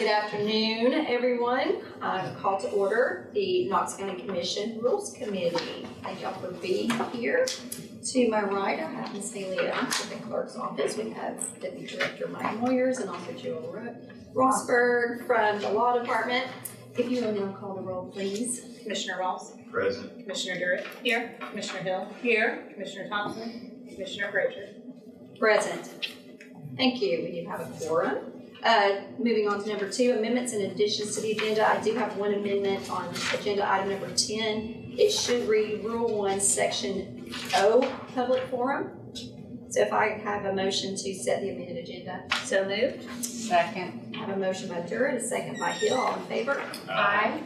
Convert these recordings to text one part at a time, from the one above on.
Good afternoon, everyone. Call to order the Knox County Commission Rules Committee. Thank y'all for being here. To my right, I have Ms. Haley Adams with the clerk's office. We have Deputy Director Mike Moyers and also Joel Rossberg from the Law Department. If you will now call the roll, please. Commissioner Ross. Present. Commissioner Durrett. Here. Commissioner Hill. Here. Commissioner Thompson. Commissioner Frazier. Present. Thank you. We do have a quorum. Moving on to number 2, amendments and additions to the agenda. I do have one amendment on agenda item number 10. It should read Rule 1, Section O, Public Forum. So if I have a motion to set the amended agenda. So moved. Second. I have a motion by Durrett, a second by Hill. All in favor? Aye.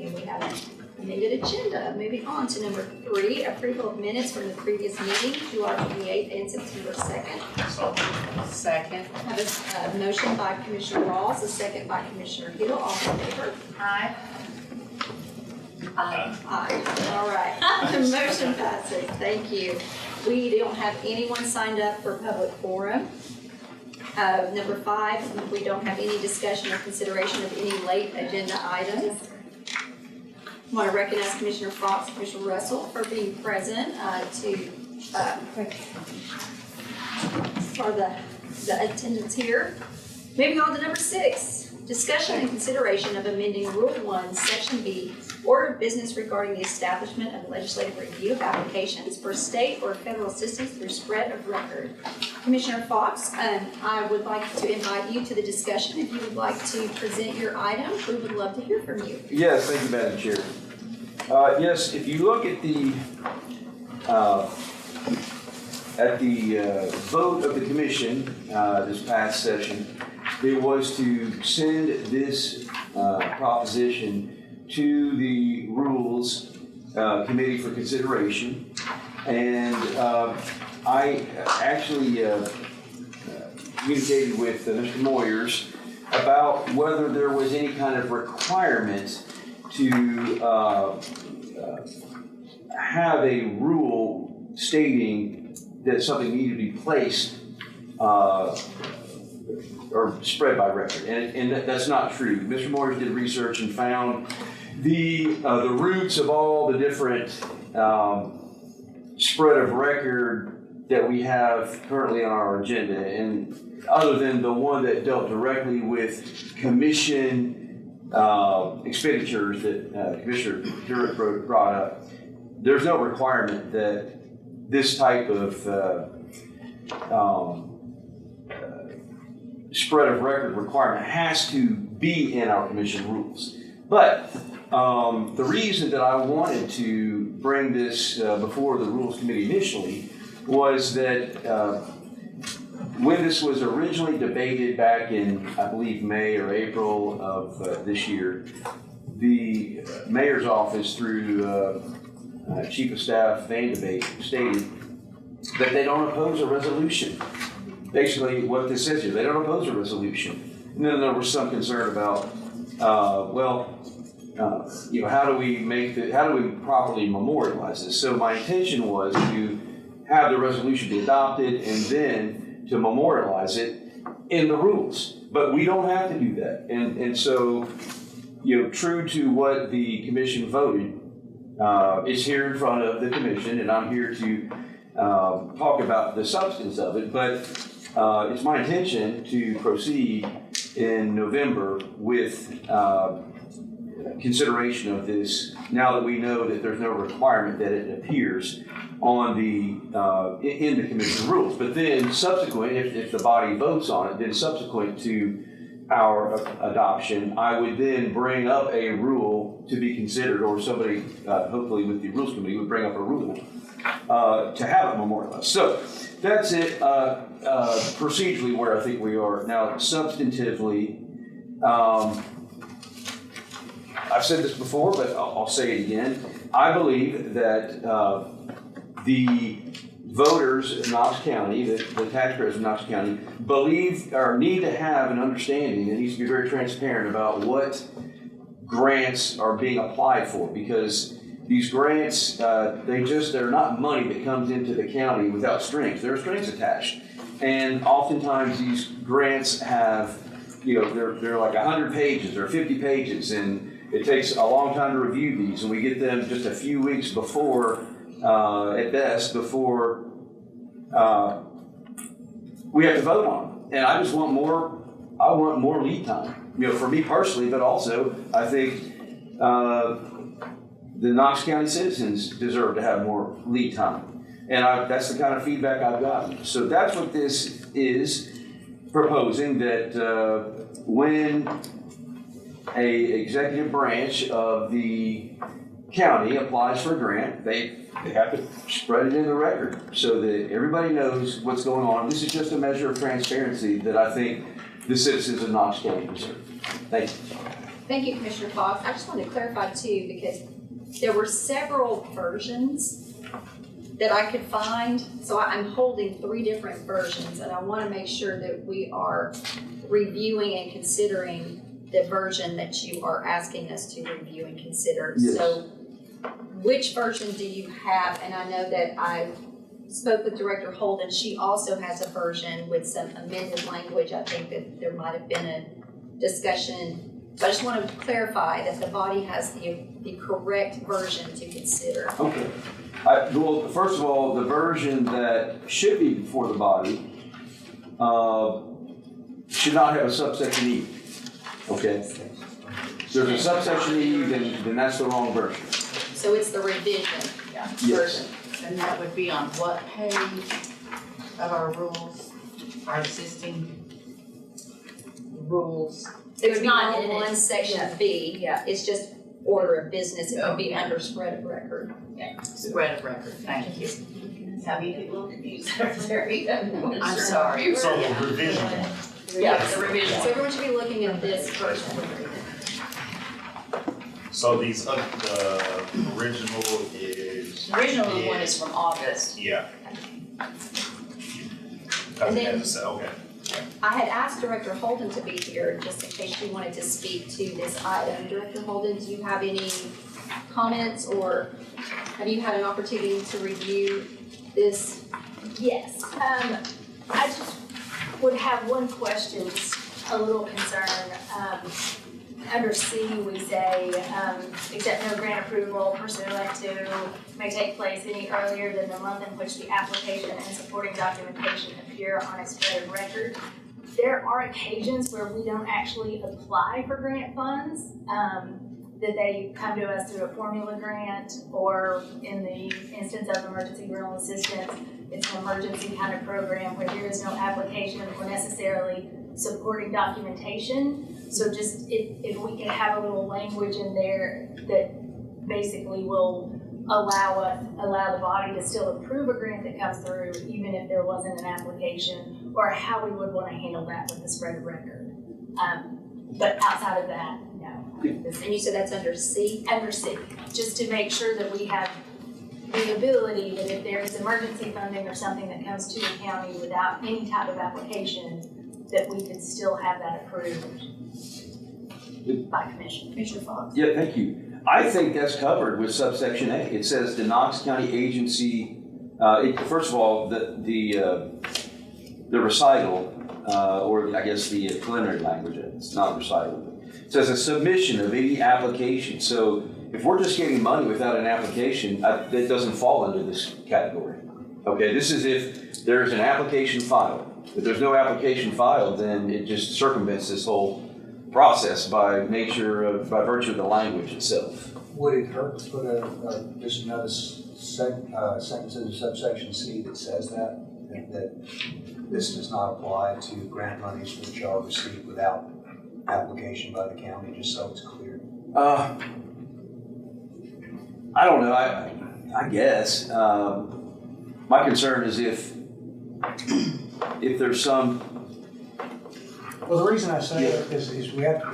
And we have an amended agenda. Moving on to number 3, approval of minutes from the previous meeting, July 28th and September 2nd. Second. I have a motion by Commissioner Ross, a second by Commissioner Hill. All in favor? Aye. Aye. All right. The motion passes. Thank you. We don't have anyone signed up for public forum. Number 5, we don't have any discussion or consideration of any late agenda items. I want to recognize Commissioner Fox and Commissioner Russell for being present for the attendance here. Moving on to number 6, discussion and consideration of amending Rule 1, Section B, Order of Business regarding the establishment of legislative review of applications for state or federal assistance through spread of record. Commissioner Fox, I would like to invite you to the discussion. If you would like to present your item, we would love to hear from you. Yes, thank you, Madam Chair. Yes, if you look at the vote of the commission this past session, it was to send this proposition to the Rules Committee for consideration, and I actually communicated with Mr. Moyers about whether there was any kind of requirement to have a rule stating that something needed to be placed or spread by record, and that's not true. Mr. Moyers did research and found the roots of all the different spread of record that we have currently on our agenda, and other than the one that dealt directly with commission expenditures that Commissioner Durrett brought up, there's no requirement that this type of spread of record requirement has to be in our commission rules. But the reason that I wanted to bring this before the Rules Committee initially was that when this was originally debated back in, I believe, May or April of this year, the mayor's office through Chief of Staff Van Debate stated that they don't oppose a resolution. Basically, what this says here, they don't oppose a resolution. And then there was some concern about, how do we properly memorialize this? So my intention was to have the resolution be adopted and then to memorialize it in the rules. But we don't have to do that. And so, true to what the commission voted, is here in front of the commission, and I'm here to talk about the substance of it. But it's my intention to proceed in November with consideration of this, now that we know that there's no requirement that it appears on the in the commission rules. But then subsequent, if the body votes on it, then subsequent to our adoption, I would then bring up a rule to be considered, or somebody, hopefully with the Rules Committee, would bring up a rule to have it memorialized. So that's it procedurally where I think we are. Now, substantively, I've said this before, but I'll say it again. I believe that the voters in Knox County, the taxpayers of Knox County, believe or need to have an understanding that needs to be very transparent about what grants are being applied for, because these grants, they're not money that comes into the county without strings. There are strings attached. And oftentimes these grants have they're like 100 pages or 50 pages, and it takes a long time to review these, and we get them just a few weeks before, at best, before we have to vote on them. And I just want more lead time, for me personally, but also I think the Knox County citizens deserve to have more lead time. And that's the kind of feedback I've gotten. So that's what this is proposing, that when a executive branch of the county applies for a grant, they have to spread it in the record so that everybody knows what's going on. This is just a measure of transparency that I think the citizens of Knox County deserve. Thank you. Thank you, Commissioner Fox. I just wanted to clarify too, because there were several versions that I could find. So I'm holding 3 different versions, and I want to make sure that we are reviewing and considering the version that you are asking us to review and consider. Yes. So which version do you have? And I know that I spoke with Director Holden. She also has a version with some amended language. I think that there might have been a discussion. But I just want to clarify that the body has the correct version to consider. Okay. Well, first of all, the version that should be before the body should not have a subsection E. Okay? If there's a subsection E, then that's the wrong version. So it's the revision version. And that would be on what page of our rules, our existing rules? It's not in it. one section Yeah. B. Yeah. It's just order of business. It would be Okay. under spread of record. Spread of record, thank you. Some people confused. I'm I'm sorry. So revision. Yeah, the revision. So everyone should be looking at this version. So these, the original is. The original one is from August. Yeah. And then- Okay. I had asked Director Holden to be here just in case she wanted to speak to this item. Director Holden, do you have any comments, or have you had an opportunity to review this? Yes, I just would have one question, just a little concern. Under C, we say, except no grant approval pursuant to may take place any earlier than the month in which the application and supporting documentation appear on a spread of record. There are occasions where we don't actually apply for grant funds, that they come to us through a formula grant, or in the instance of emergency rental assistance, it's an emergency kind of program where there is no application or necessarily supporting documentation. So just if we can have a little language in there that basically will allow the body to still approve a grant that comes through, even if there wasn't an application, or how we would want to handle that with the spread of record. But outside of that, no. And you said that's under C? Under C, just to make sure that we have the ability that if there is emergency funding or something that comes to the county without any type of application, that we could still have that approved by commission. Commissioner Fox? Yeah, thank you. I think that's covered with subsection A. It says the Knox County agency, first of all, the recital, or I guess the preliminary language, it's not recital. It says a submission of any application. So if we're just getting money without an application, that doesn't fall under this category. Okay, this is if there is an application filed. If there's no application filed, then it just circumvents this whole process by virtue of the language itself. Would it hurt to put just another sentence in subsection C that says that this does not apply to grant monies which are received without application by the county, just so it's clear? I don't know. I guess my concern is if there's some. Well, the reason I say that is we have to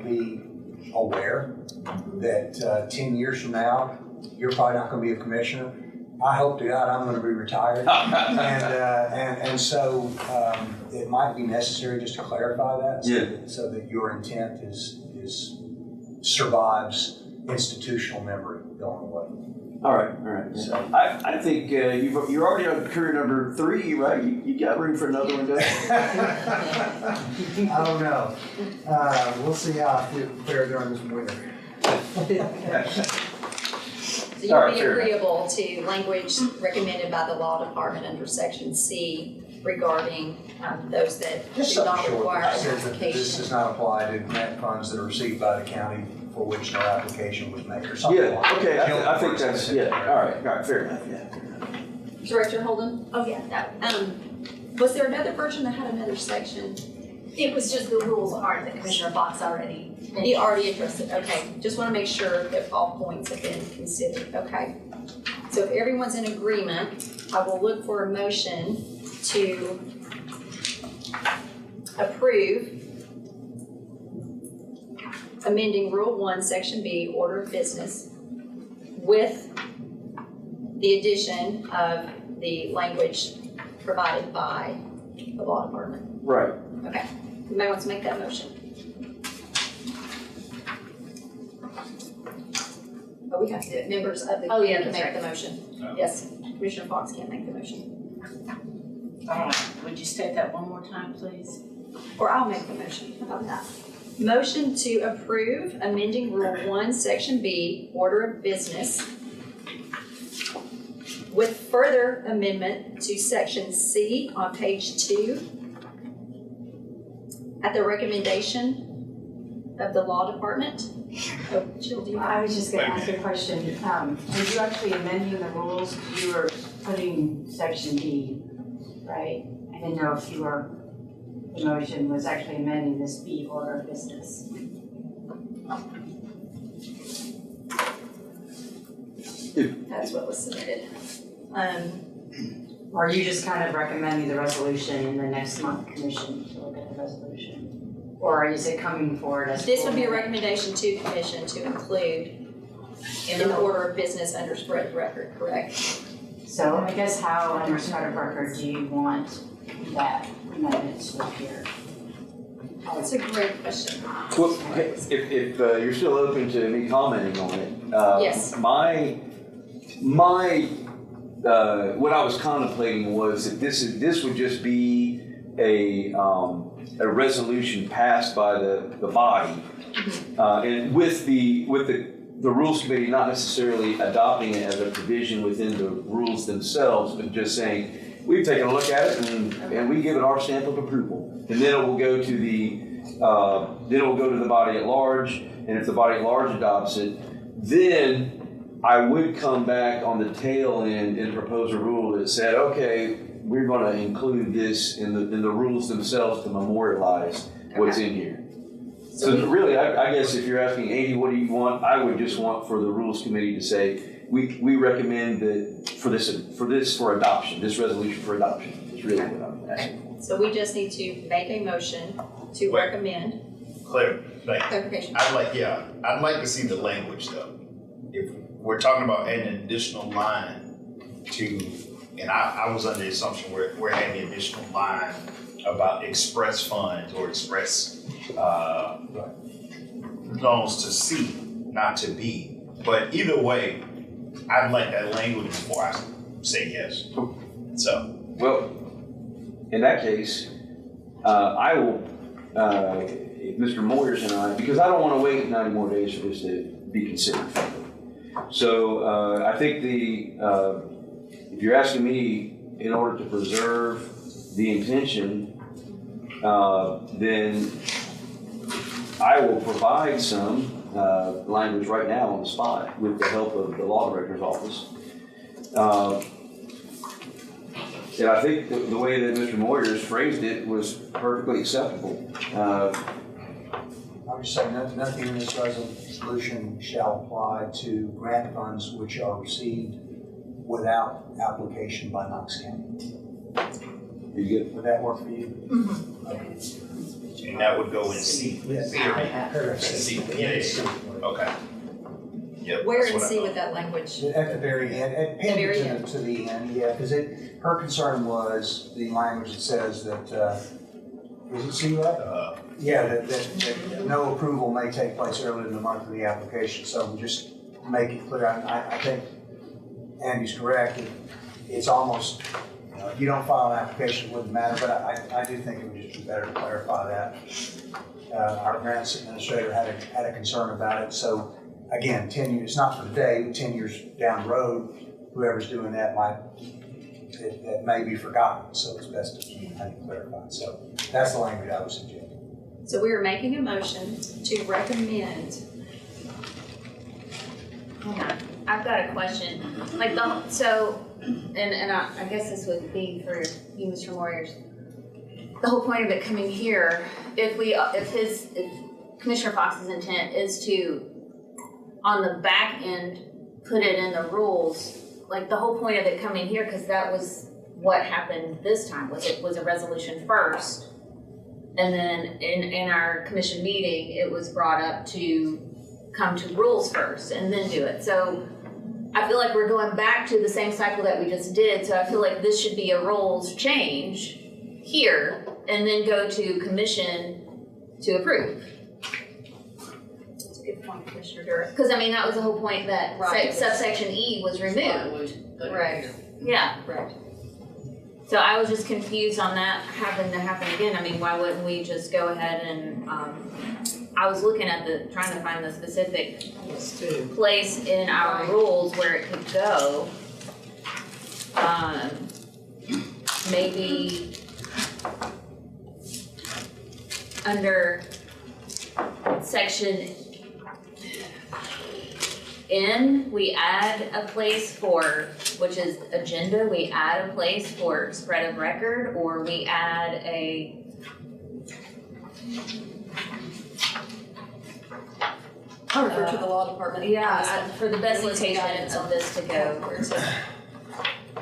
be aware that 10 years from now, you're probably not going to be a commissioner. I hope to God I'm going to be retired, and so it might be necessary just to clarify that, so that your intent is survives institutional memory going away. All right. So, I think you're already on career number 3, right? You got room for another one, don't you? I don't know. We'll see how I fare during this winter. So All you'll right, be fair enough. agreeable to language recommended by the law department under section C regarding those that Just do something not short require that an says that this application. does not apply to grant funds that are received by the county for which no application was made, or something Yeah, like that. okay, I think that's, yeah, all right, fair enough, yeah. Director Holden, Oh, yeah, that, was there another version that had another section? it was just the rules are that Commissioner Fox already He already addressed it, okay. Just want to make sure that all points have been considered, okay. So if everyone's in agreement, I will look for a motion to approve amending Rule 1, Section B, Order of Business, with the addition of the language provided by the law department. Right. Okay, anybody wants to make that motion? Oh, we have to, members of the Oh, yeah, committee can that's make the motion. Oh. Yes, Commissioner Fox can't make the motion. Would you state that one more time, please? Or I'll make the motion, how about that? Motion to approve amending Rule 1, Section B, Order of Business, with further amendment to Section C on page 2, at the recommendation of the law department. Oh, Jill, do you I have? was just gonna ask a question. Were you actually amending the rules? You were putting section D, right? I didn't know if you were, the motion was actually amending this B order of business. That's what was submitted. Or are you just kind of recommending the resolution in the next month commission to look at the resolution? Or is it coming forward as? This would be a recommendation to commission to include in the order of business under spread of record, correct? So I guess how under spread of record do you want that amendment to appear? That's a great question. Well, if you're still open to me commenting on it. Yes. My, what I was contemplating was that this would just be a resolution passed by the body. And with the Rules Committee not necessarily adopting it as a provision within the rules themselves, but just saying, we've taken a look at it and we give it our stamp of approval. And then it will go to the body at large, and if the body at large adopts it, then I would come back on the tail end and propose a rule that said, okay, we're gonna include this in the rules themselves to memorialize what's in here. So really, I guess if you're asking, Amy, what do you want? I would just want for the Rules Committee to say, we recommend that for adoption, this resolution for adoption is really what I'm asking for. So we just need to make a motion to recommend clarification. I'd like to see the language though. If we're talking about adding an additional line to, and I was under the assumption we're adding an additional line about express funds or express loans to C, not to B. But either way, I'd like that language before I say yes. So. Well, in that case, I will, Mr. Moyers and I, because I don't want to wait 90 more days for this to be considered. So I think if you're asking me in order to preserve the intention, then I will provide some language right now on the spot with the help of the law director's office. And I think the way that Mr. Moyers phrased it was perfectly acceptable. I would say nothing in this resolution shall apply to grant funds which are received without application by Knox County. You good? Would that work for you? Mm-hmm. And that would go in C. Yes. Paragraph C. Yeah. Okay. Yep. Where that's in what I C thought. with that language? At the very end, at very pinned to the end, yeah, because her concern was the language that says that, is it C right? Yeah, that no approval may take place earlier in the month of the application, so we just make it clear. I think Andy's correct. It's almost, if you don't file an application, it wouldn't matter, but I do think it would just be better to clarify that. Our grants administrator had a concern about it. So again, 10 years, it's not for today, but 10 years down the road, whoever's doing that that may be forgotten. So it's best to have it clarified. So that's the language I would suggest. So we are making a motion to recommend. Hold on, I've got a question. Like and I guess this would be for you, Mr. Moyers. The whole point of it coming here, if Commissioner Fox's intent is to, on the back end, put it in the rules, like the whole point of it coming here, because that was what happened this time, was a resolution first. And then in our commission meeting, it was brought up to come to rules first and then do it. So I feel like we're going back to the same cycle that we just did. So I feel like this should be a rules change here and then go to commission to approve. That's a good point, Commissioner Durr. Because I mean, that was the whole point that Right. subsection E was removed. Right. Yeah. Right. So I was just confused on that having to happen again. I mean, why wouldn't we just go ahead and, I was looking at trying to find the specific place in our rules where it could go. Maybe under section N, we add a place for, which is agenda, we add a place for spread of record, or we add a I refer to the law department. for the best location of this to go.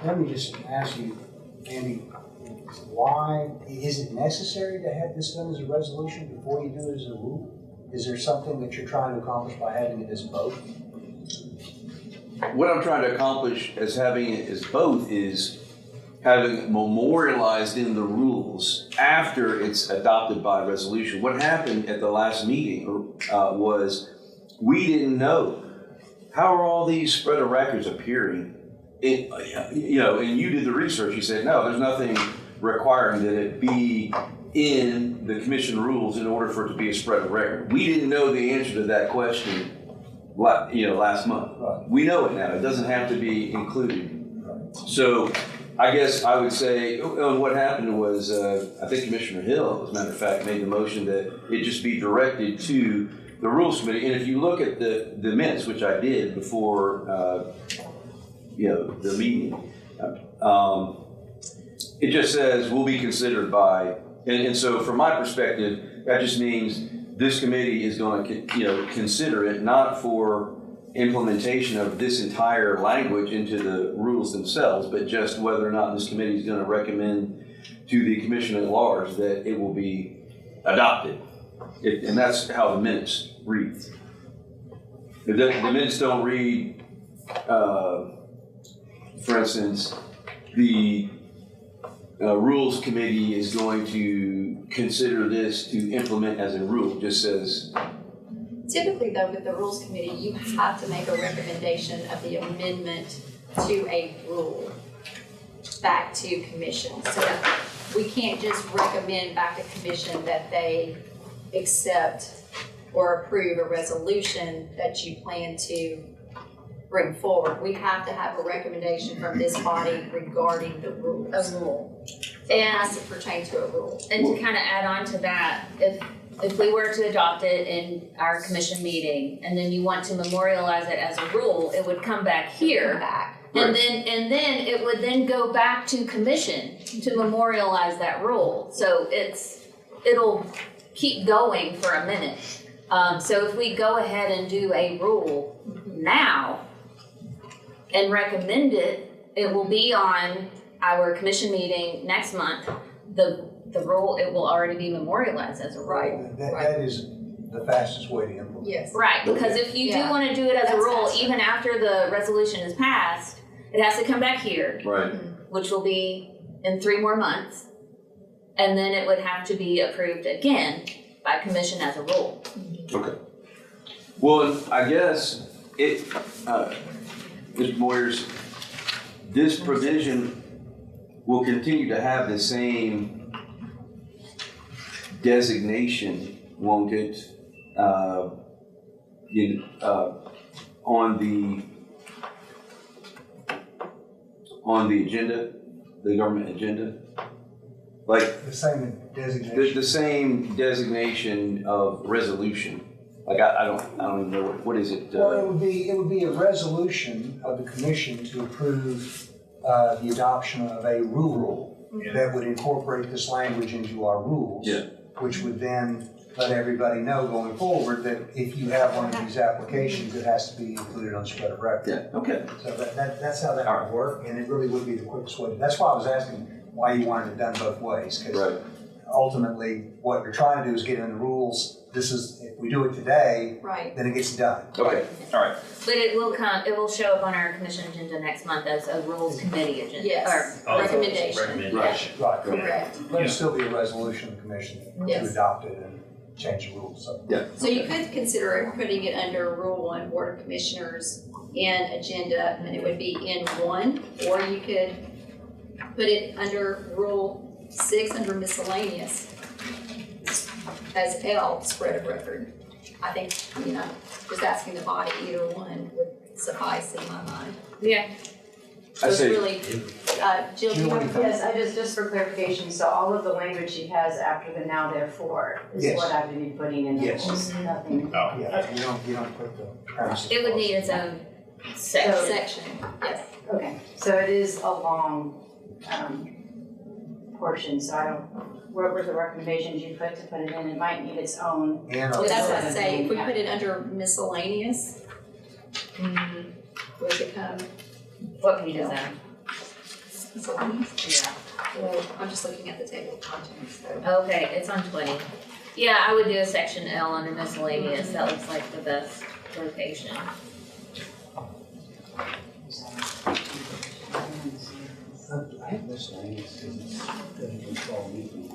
Let me just ask you, Andy, why, is it necessary to have this done as a resolution before you do it as a rule? Is there something that you're trying to accomplish by having it as both? What I'm trying to accomplish as having it as both is having it memorialized in the rules after it's adopted by resolution. What happened at the last meeting was we didn't know, how are all these spread of records appearing? And you did the research, you said, no, there's nothing requiring that it be in the commission rules in order for it to be a spread of record. We didn't know the answer to that question last month. Right. We know it now. It doesn't have to be included. So I guess I would say, what happened was, I think Commissioner Hill, as a matter of fact, made the motion that it just be directed to the Rules Committee. And if you look at the minutes, which I did before, the meeting, it just says will be considered by, and so from my perspective, that just means this committee is going to, consider it not for implementation of this entire language into the rules themselves, but just whether or not this committee is going to recommend to the commission at large that it will be adopted. And that's how the minutes read. The minutes don't read, for instance, the Rules Committee is going to consider this to implement as a rule. It just says. Typically though, with the Rules Committee, you have to make a recommendation of the amendment to a rule back to commission. So we can't just recommend back to commission that they accept or approve a resolution that you plan to bring forward. We have to have a recommendation from this body regarding the rules. A rule. So it has to pertain to a rule. And to kind of add on to that, if we were to adopt it in our commission meeting, and then you want to memorialize it as a rule, it would come back here. And then it would then go back to commission to memorialize that rule. So it'll keep going for a minute. So if we go ahead and do a rule now and recommend it, it will be on our commission meeting next month. The rule, it will already be memorialized as a rule. Right. That is the fastest way to implement. Yes. Right, because if you do want to do it as a That's rule, faster. even after the resolution is passed, it has to come back here, Right. which will be in 3 more months. And then it would have to be approved again by commission as a rule. Okay. Well, I guess Mr. Moyers, this provision will continue to have the same designation, won't it? On the agenda, the government agenda? Like, The same designation. the same designation of resolution. Like, I don't even know, what is it? Well, it would be a resolution of the commission to approve the adoption of a rule that would incorporate this language into our rules. Yeah. Which would then let everybody know going forward that if you have one of these applications, it has to be included on spread of record. Yeah, okay. So that's how that would work, and it really would be the quickest way. That's why I was asking why you wanted it done both ways, because Right. ultimately, what you're trying to do is get in the rules. This is, if we do it today, Right. then it gets done. Okay, all right. But it will show up on our commission agenda next month as a rules committee agenda. Yes. Oh, Recommendation. Recommendation. Right. Correct. But it'll still be a resolution of the commission to Yes. adopt it and change the rules. So So you could consider putting it under Rule 1, Board of Commissioners in agenda, and it would be in 1, or you could put it under Rule 6 under miscellaneous as L, spread of record. I think, just asking the body, either one would suffice in my mind. Yeah. So I it's say, really, Jill, do you want to? Yes, I just for clarification, so all of the language she has after the now therefore is Yes. what I would be putting in the Yes. rules, nothing. Oh, yeah, you don't put the premises. It would need its own section. Section, yes. Okay, so it is a long, portion, so I don't, what were the recommendations you put to put it in? It might need its own. And Well, that's what I Yes. say, if we put it under miscellaneous, would it become What page is that? miscellaneous? Yeah. Well, I'm just looking at the table of contents, so. Okay, it's on 20. Yeah, I would do a section L under miscellaneous. That looks like the best location. I have miscellaneous because it's going to control meeting.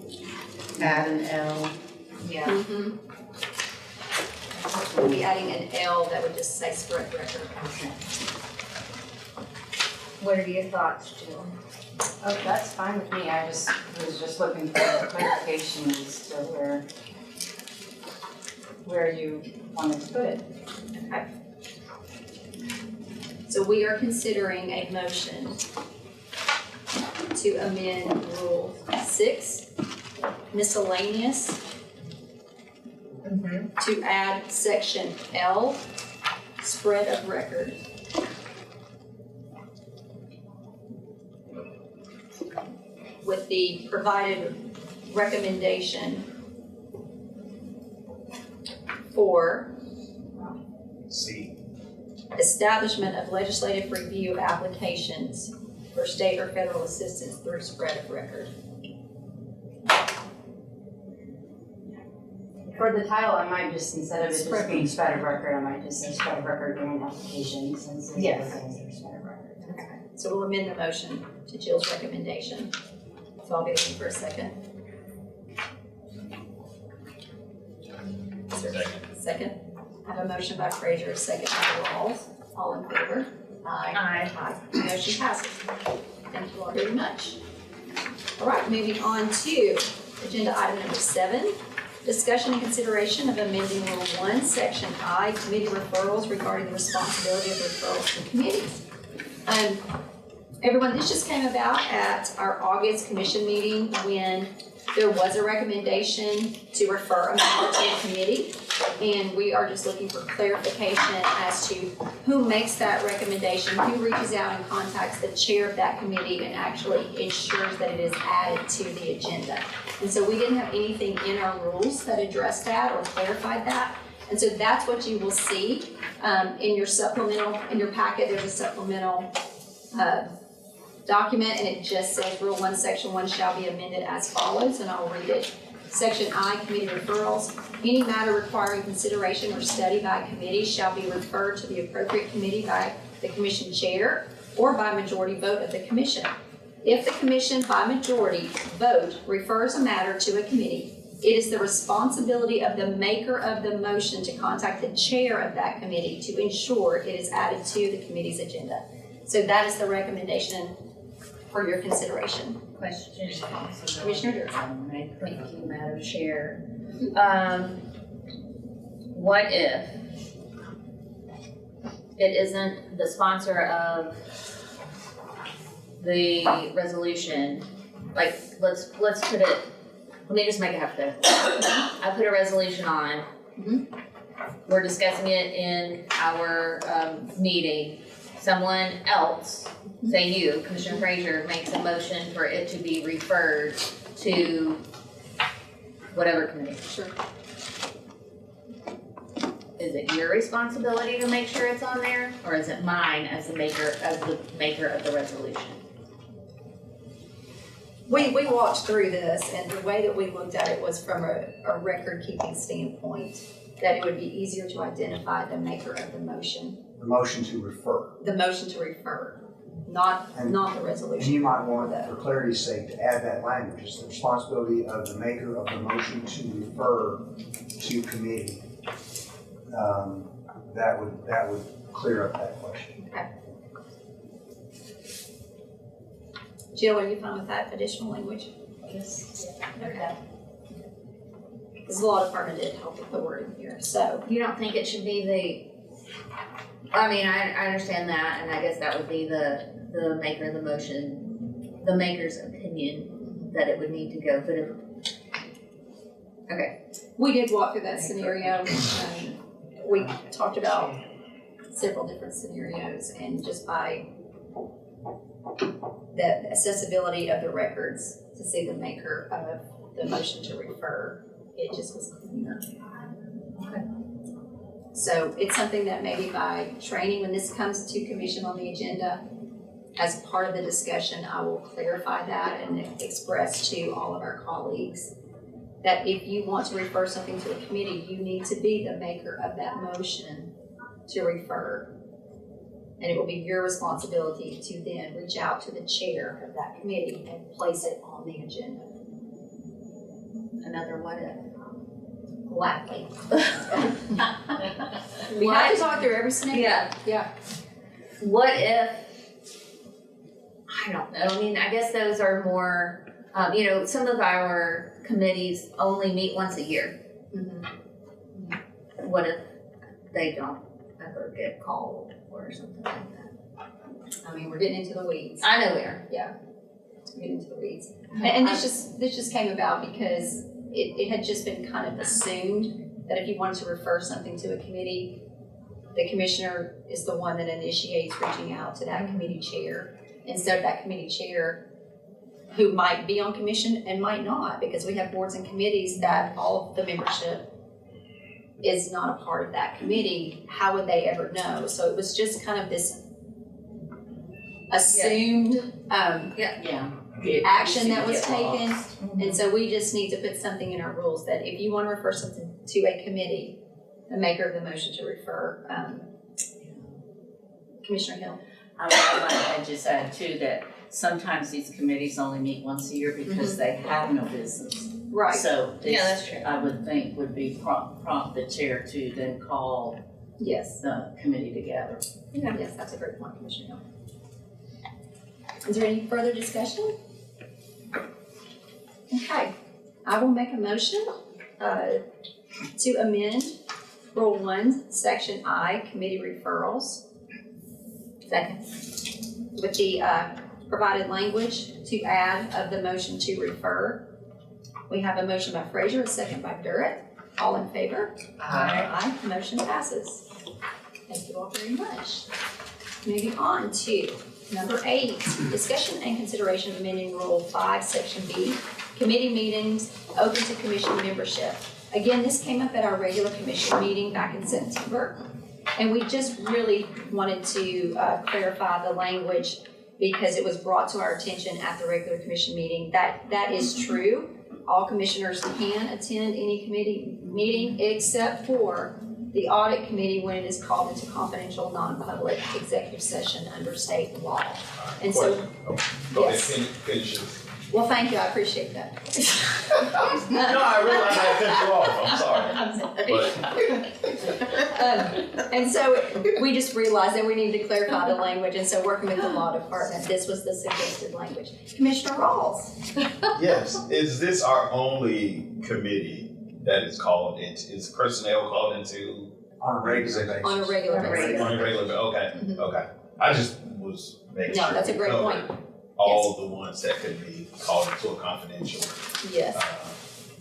Add an L. Yeah. Mm-hmm. We'll be adding an L that would just say spread record. What are your thoughts, Jill? Oh, that's fine with me, I was just looking for clarification as to where you wanted to put it. Okay. So we are considering a motion to amend Rule 6, miscellaneous, to add section L, spread of record. With the provided recommendation for C. establishment of legislative review of applications for state or federal assistance through spread of record. For the title, I might just, instead of it just Spread. being spread of record, I might just say spread of record during application, since it's Yes. everything's spread of record. Okay. So we'll amend the motion to Jill's recommendation. So I'll be looking for a second. Is there a second? I have a motion by Frazier, a second by Rawls. All in favor? Aye. Aye. Motion passes. Thank you all very much. All right, moving on to agenda item number 7. Discussion and consideration of amending Rule 1, Section I, committee referrals regarding the responsibility of referrals to committees. Everyone, this just came about at our August commission meeting when there was a recommendation to refer a matter to a committee. And we are just looking for clarification as to who makes that recommendation, who reaches out and contacts the chair of that committee and actually ensures that it is added to the agenda. And so we didn't have anything in our rules that addressed that or clarified that. And so that's what you will see in your supplemental, in your packet. There's a supplemental document, and it just says Rule 1, Section 1 shall be amended as follows, and I'll read it. Section I, committee referrals. Any matter requiring consideration or study by a committee shall be referred to the appropriate committee by the commission chair or by majority vote of the commission. If the commission by majority vote refers a matter to a committee, it is the responsibility of the maker of the motion to contact the chair of that committee to ensure it is added to the committee's agenda. So that is the recommendation for your consideration. Question. Commissioner Durr. Thank you, Madam Chair. What if it isn't the sponsor of the resolution? Like, let's put it, let me just make it hypothetical. I put a resolution on. We're discussing it in our meeting. Someone else, say you, Commissioner Frazier, makes a motion for it to be referred to whatever committee. Sure. Is it your responsibility to make sure it's on there, or is it mine as the maker of the resolution? We walked through this, and the way that we looked at it was from a record-keeping standpoint, that it would be easier to identify the maker of the motion. The motion to refer. The motion to refer, not the And resolution. you might want, for clarity's sake, to add that language. It's the responsibility of the maker of the motion to refer to committee. That would clear up that question. Okay. Jill, are you fine with that additional language? Yes. Okay. Because the law department did help with the wording here, so. You don't think it should be I mean, I understand that, and I guess that would be the maker of the motion, the maker's opinion that it would need to go, but if, okay. We did walk through that scenario. We talked about several different scenarios, and just by the accessibility of the records to see the maker of the motion to refer, it just was cleaner. So it's something that maybe by training, when this comes to commission on the agenda, as part of the discussion, I will clarify that and express to all of our colleagues that if you want to refer something to a committee, you need to be the maker of that motion to refer. And it will be your responsibility to then reach out to the chair of that committee and place it on the agenda. Another what if? Gladly. We have to talk through every scenario. Yeah. What if, I don't know, I mean, I guess those are more, some of our committees only meet once a year. What if they don't ever get called or something like that? I mean, we're getting into the weeds. I know we are. Yeah. We're getting into the weeds. And this just came about because it had just been kind of assumed that if you wanted to refer something to a committee, the commissioner is the one that initiates reaching out to that committee chair instead of that committee chair who might be on commission and might not, because we have boards and committees that all of the membership is not a part of that committee. How would they ever know? So it was just kind of this assumed action that was taken. And so we just need to put something in our rules that if you want to refer something to a committee, the maker of the motion to refer, Commissioner Hill. I would like to just add too that sometimes these committees only meet once a year because they have no business. Right. So that's true. I would think would be prompt the chair to then call Yes. the committee together. Yes, that's a great point, Commissioner Hill. Is there any further discussion? Okay, I will make a motion to amend Rule 1, Section I, Committee Referrals. Second. With the provided language to add of the motion to refer. We have a motion by Frazier, a second by Durrett. All in favor? Aye. Motion passes. Thank you all very much. Moving on to number 8, discussion and consideration of amending Rule 5, Section B, committee meetings open to commission membership. Again, this came up at our regular commission meeting back in September, and we just really wanted to clarify the language because it was brought to our attention at the regular commission meeting. That is true. All commissioners can attend any committee meeting except for the audit committee when it is called into confidential, non-public executive session under state law. And so, yes. Finish it. Well, thank you, I appreciate that. No, I realize I cut you off, I'm sorry. And so we just realized that we needed to clarify the language, and so working with the law department, this was the suggested language. Commissioner Rawls? Yes, is this our only committee that is called into, is personnel called into? On a regular basis. On a regular basis. On a regular, okay, Mhm. okay. I just was making No, sure. that's a we great covered point. All the ones that could be called into a confidential, Yes.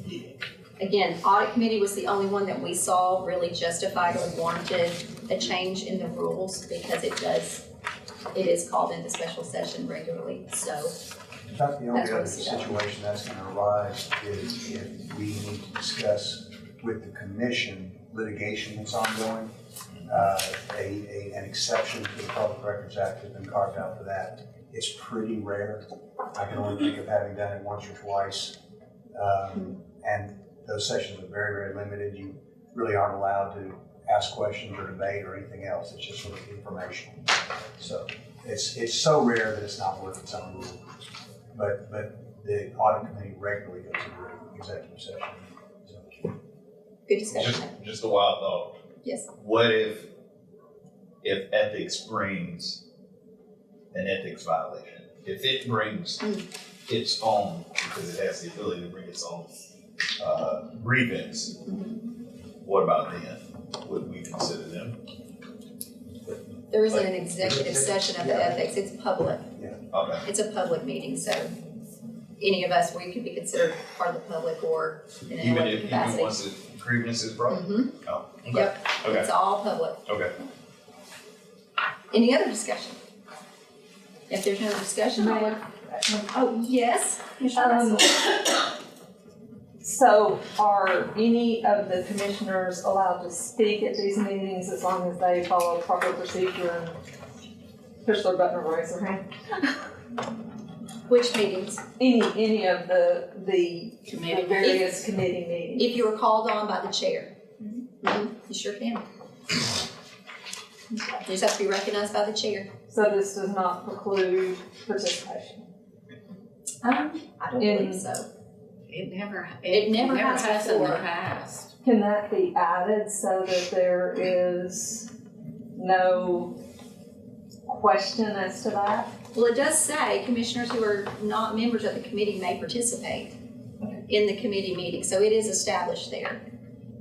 meeting. Again, audit committee was the only one that we saw really justified or warranted a change in the rules because it is called into special session regularly, so. In fact, the only That's what other we see that. situation that's gonna arise is if we need to discuss with the commission litigation that's ongoing. An exception to the Public Records Act has been carved out for that. It's pretty rare. I can only think of having done it once or twice. And those sessions are very, very limited. You really aren't allowed to ask questions or debate or anything else. It's just sort of informational. So it's so rare that it's not worth its own rule. But the audit committee regularly goes into executive session. So, Good discussion. Just a wild thought. Yes. What if ethics brings an ethics violation? If it brings its own, because it has the ability to bring its own grievance, what about then? Would we consider them? There isn't an executive session of the ethics, it's public. Okay. It's a public meeting, so any of us, we could be considered part of the public or in an Even elected if, even capacity. once the grievance is brought? Mhm. Oh, okay. Yep, Okay, it's all public. okay. Any other discussion? If there's no discussion, I would, oh, yes, Commissioner Russell. So are any of the commissioners allowed to speak at these meetings as long as they follow proper procedure and push their button or raise their hand? Which meetings? Any of the Committee. various committee meetings? If you were called on by the chair. Mhm, you sure can. You just have to be recognized by the chair. So this does not preclude participation? I don't believe so. It never has has in the before. past. Can that be added so that there is no question as to that? Well, it does say commissioners who are not members of the committee may participate in the committee meeting, so it is established there.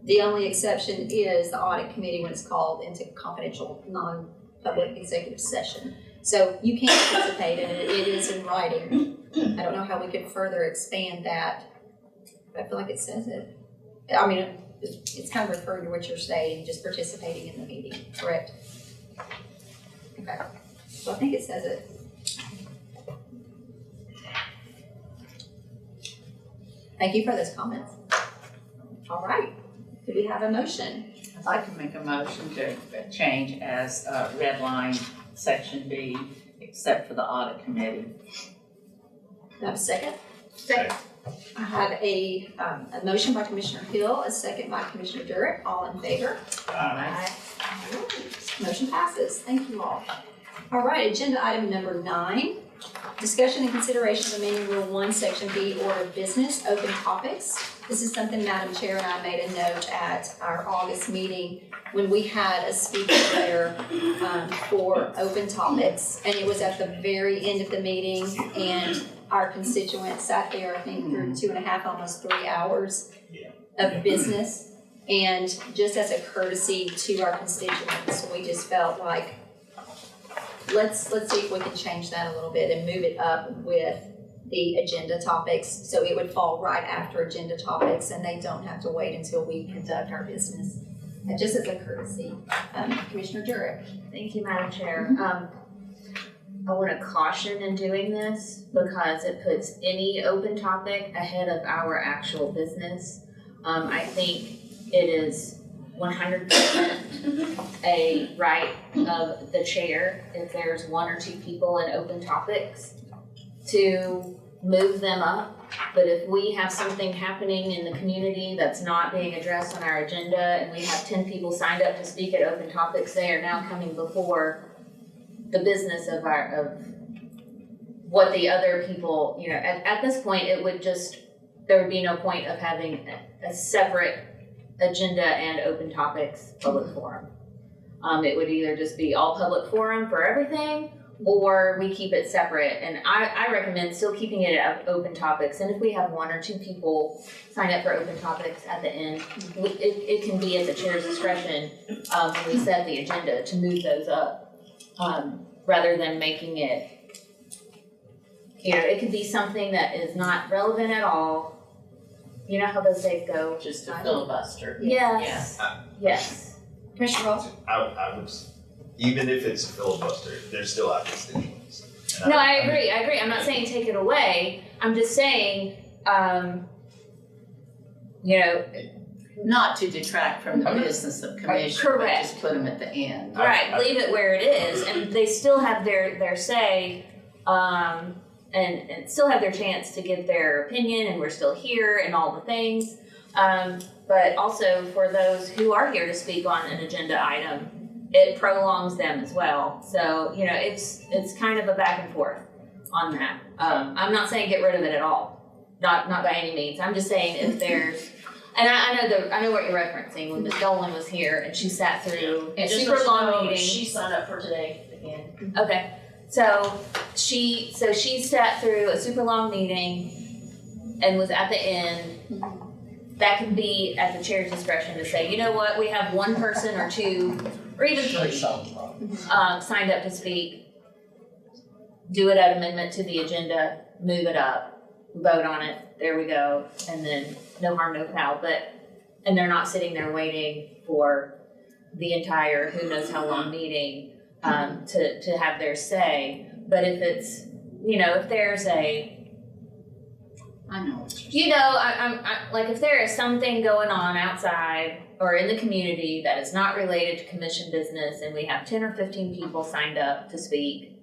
The only exception is the audit committee when it's called into confidential, non-public executive session. So you can participate in it, it is in writing. I don't know how we could further expand that, but I feel like it says it. I mean, it's kind of referring to what you're stating, just participating in the meeting, correct? Okay, so I think it says it. Thank you for those comments. All right, do we have a motion? I'd like to make a motion to change as red line section B, except for the audit committee. Do I have a second? Second. I have a motion by Commissioner Hill, a second by Commissioner Durrett, all in favor? Aye. Motion passes, thank you all. All right, agenda item number 9, discussion and consideration of amending Rule 1, Section B, Order of Business, Open Topics. This is something Madam Chair and I made a note at our August meeting when we had a speaker there for open topics. And it was at the very end of the meeting, and our constituents sat there, I think, through 2.5, almost 3 hours of business. And just as a courtesy to our constituents, we just felt like, let's see if we can change that a little bit and move it up with the agenda topics, so it would fall right after agenda topics and they don't have to wait until we conduct our business. Just as a courtesy. Commissioner Durrett. Thank you, Madam Chair. I want to caution in doing this because it puts any open topic ahead of our actual business. I think it is 100% a right of the chair, if there's 1 or 2 people in open topics, to move them up. But if we have something happening in the community that's not being addressed on our agenda and we have 10 people signed up to speak at open topics, they are now coming before the business of what the other people, at this point, there would be no point of having a separate agenda and open topics public forum. It would either just be all public forum for everything, or we keep it separate. And I recommend still keeping it at open topics. And if we have 1 or 2 people sign up for open topics at the end, it can be at the chair's discretion when we set the agenda to move those up, rather than making it, it could be something that is not relevant at all. You know how those days go? Just a filibuster. Yes, yes. Commissioner Ross? I would, even if it's a filibuster, they're still our constituents. And No, I agree. I'm not saying take it away. I'm just saying, Not to detract from the business of commission, but Correct. just put them at the end. right, leave it where it is, and they still have their say, and still have their chance to give their opinion, and we're still here and all the things. But also for those who are here to speak on an agenda item, it prolongs them as well. So, it's kind of a back and forth on that. I'm not saying get rid of it at all, not by any means. I'm just saying if there's, and I know what you're referencing when Ms. Dolan was here and she sat through a super long meeting. She signed up for today again. Okay, so she sat through a super long meeting and was at the end. That can be at the chair's discretion to say, you know what, we have 1 person or 2 or even 3 signed up to speak. Do it at amendment to the agenda, move it up, vote on it, there we go, and then no harm, no foul. And they're not sitting there waiting for the entire who knows how long meeting to have their say. But if it's, if there's I know what you're saying. I'm like, if there is something going on outside or in the community that is not related to commission business, and we have 10 or 15 people signed up to speak,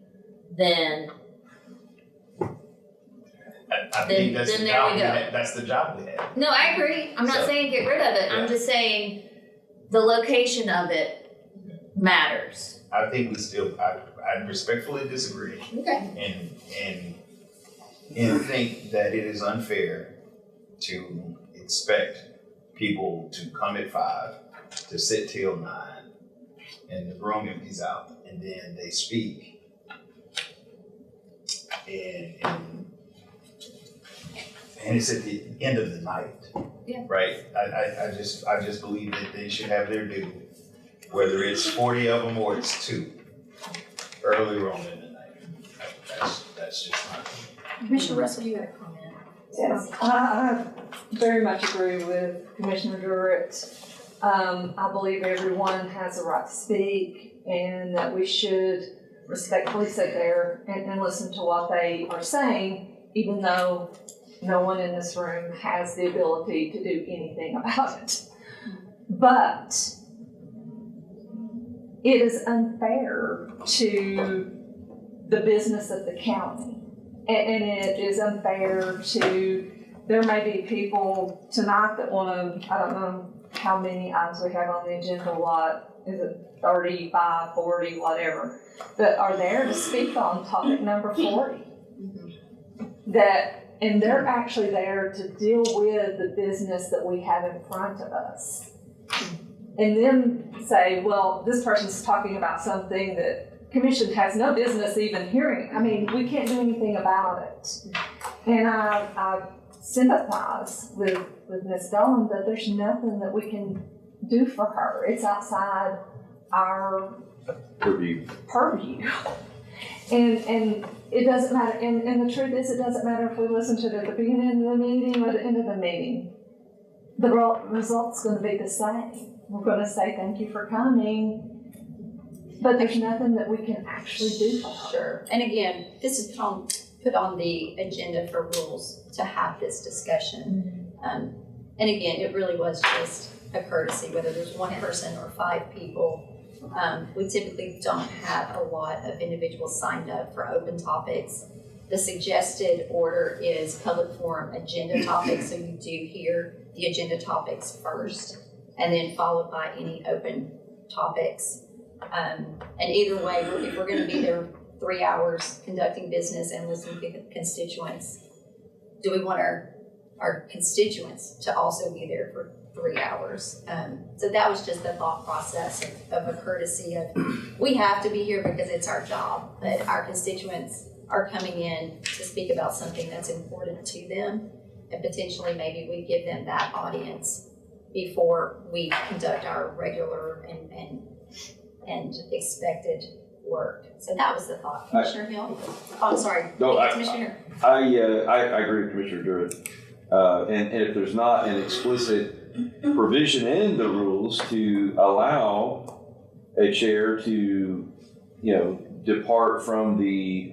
then I think that's then the there job we we go. have. That's the job we have. no, I agree. I'm not So, saying get rid of it. yeah. I'm just saying the location of it matters. I think we still, I respectfully disagree. Okay. And think that it is unfair to expect people to come at 5, to sit till 9, and the room empties out, and then they speak. And it's at the end of the night. Yeah. Right? I just believe that they should have their due, whether it's 40 of them or it's 2, earlier on in the night. That's just my opinion. Commissioner Russell, you got a comment? Yes, I very much agree with Commissioner Durrett. I believe everyone has a right to speak and that we should respectfully sit there and listen to what they are saying, even though no one in this room has the ability to do anything about it. But it is unfair to the business of the county. And it is unfair to, there may be people tonight that want to, I don't know how many items we have on the agenda, is it 35, 40, whatever, that are there to speak on topic number 40. And they're actually there to deal with the business that we have in front of us. And then say, well, this person's talking about something that Commission has no business even hearing. I mean, we can't do anything about it. And I sympathize with Ms. Dolan, but there's nothing that we can do for her. It's outside our purview. And it doesn't matter, and the truth is, it doesn't matter if we listen to it at the beginning of the meeting or the end of the meeting. The result's gonna be the same. We're gonna say thank you for coming, but there's nothing that we can actually do for her. Sure. And again, this is put on the agenda for rules to have this discussion. And again, it really was just a courtesy, whether there's 1 person or 5 people. We typically don't have a lot of individuals signed up for open topics. The suggested order is public forum agenda topics, so you do hear the agenda topics first, and then followed by any open topics. And either way, if we're gonna be there 3 hours conducting business and listening to constituents, do we want our our constituents to also be there for 3 hours. So that was just the thought process of a courtesy of, we have to be here because it's our job, but our constituents are coming in to speak about something that's important to them, and potentially maybe we give them that audience before we conduct our regular and expected work. So that was the thought. Commissioner Hill? Oh, I'm sorry. No, Commissioner. I agree with Commissioner Durrett. And if there's not an explicit provision in the rules to allow a chair to, depart from the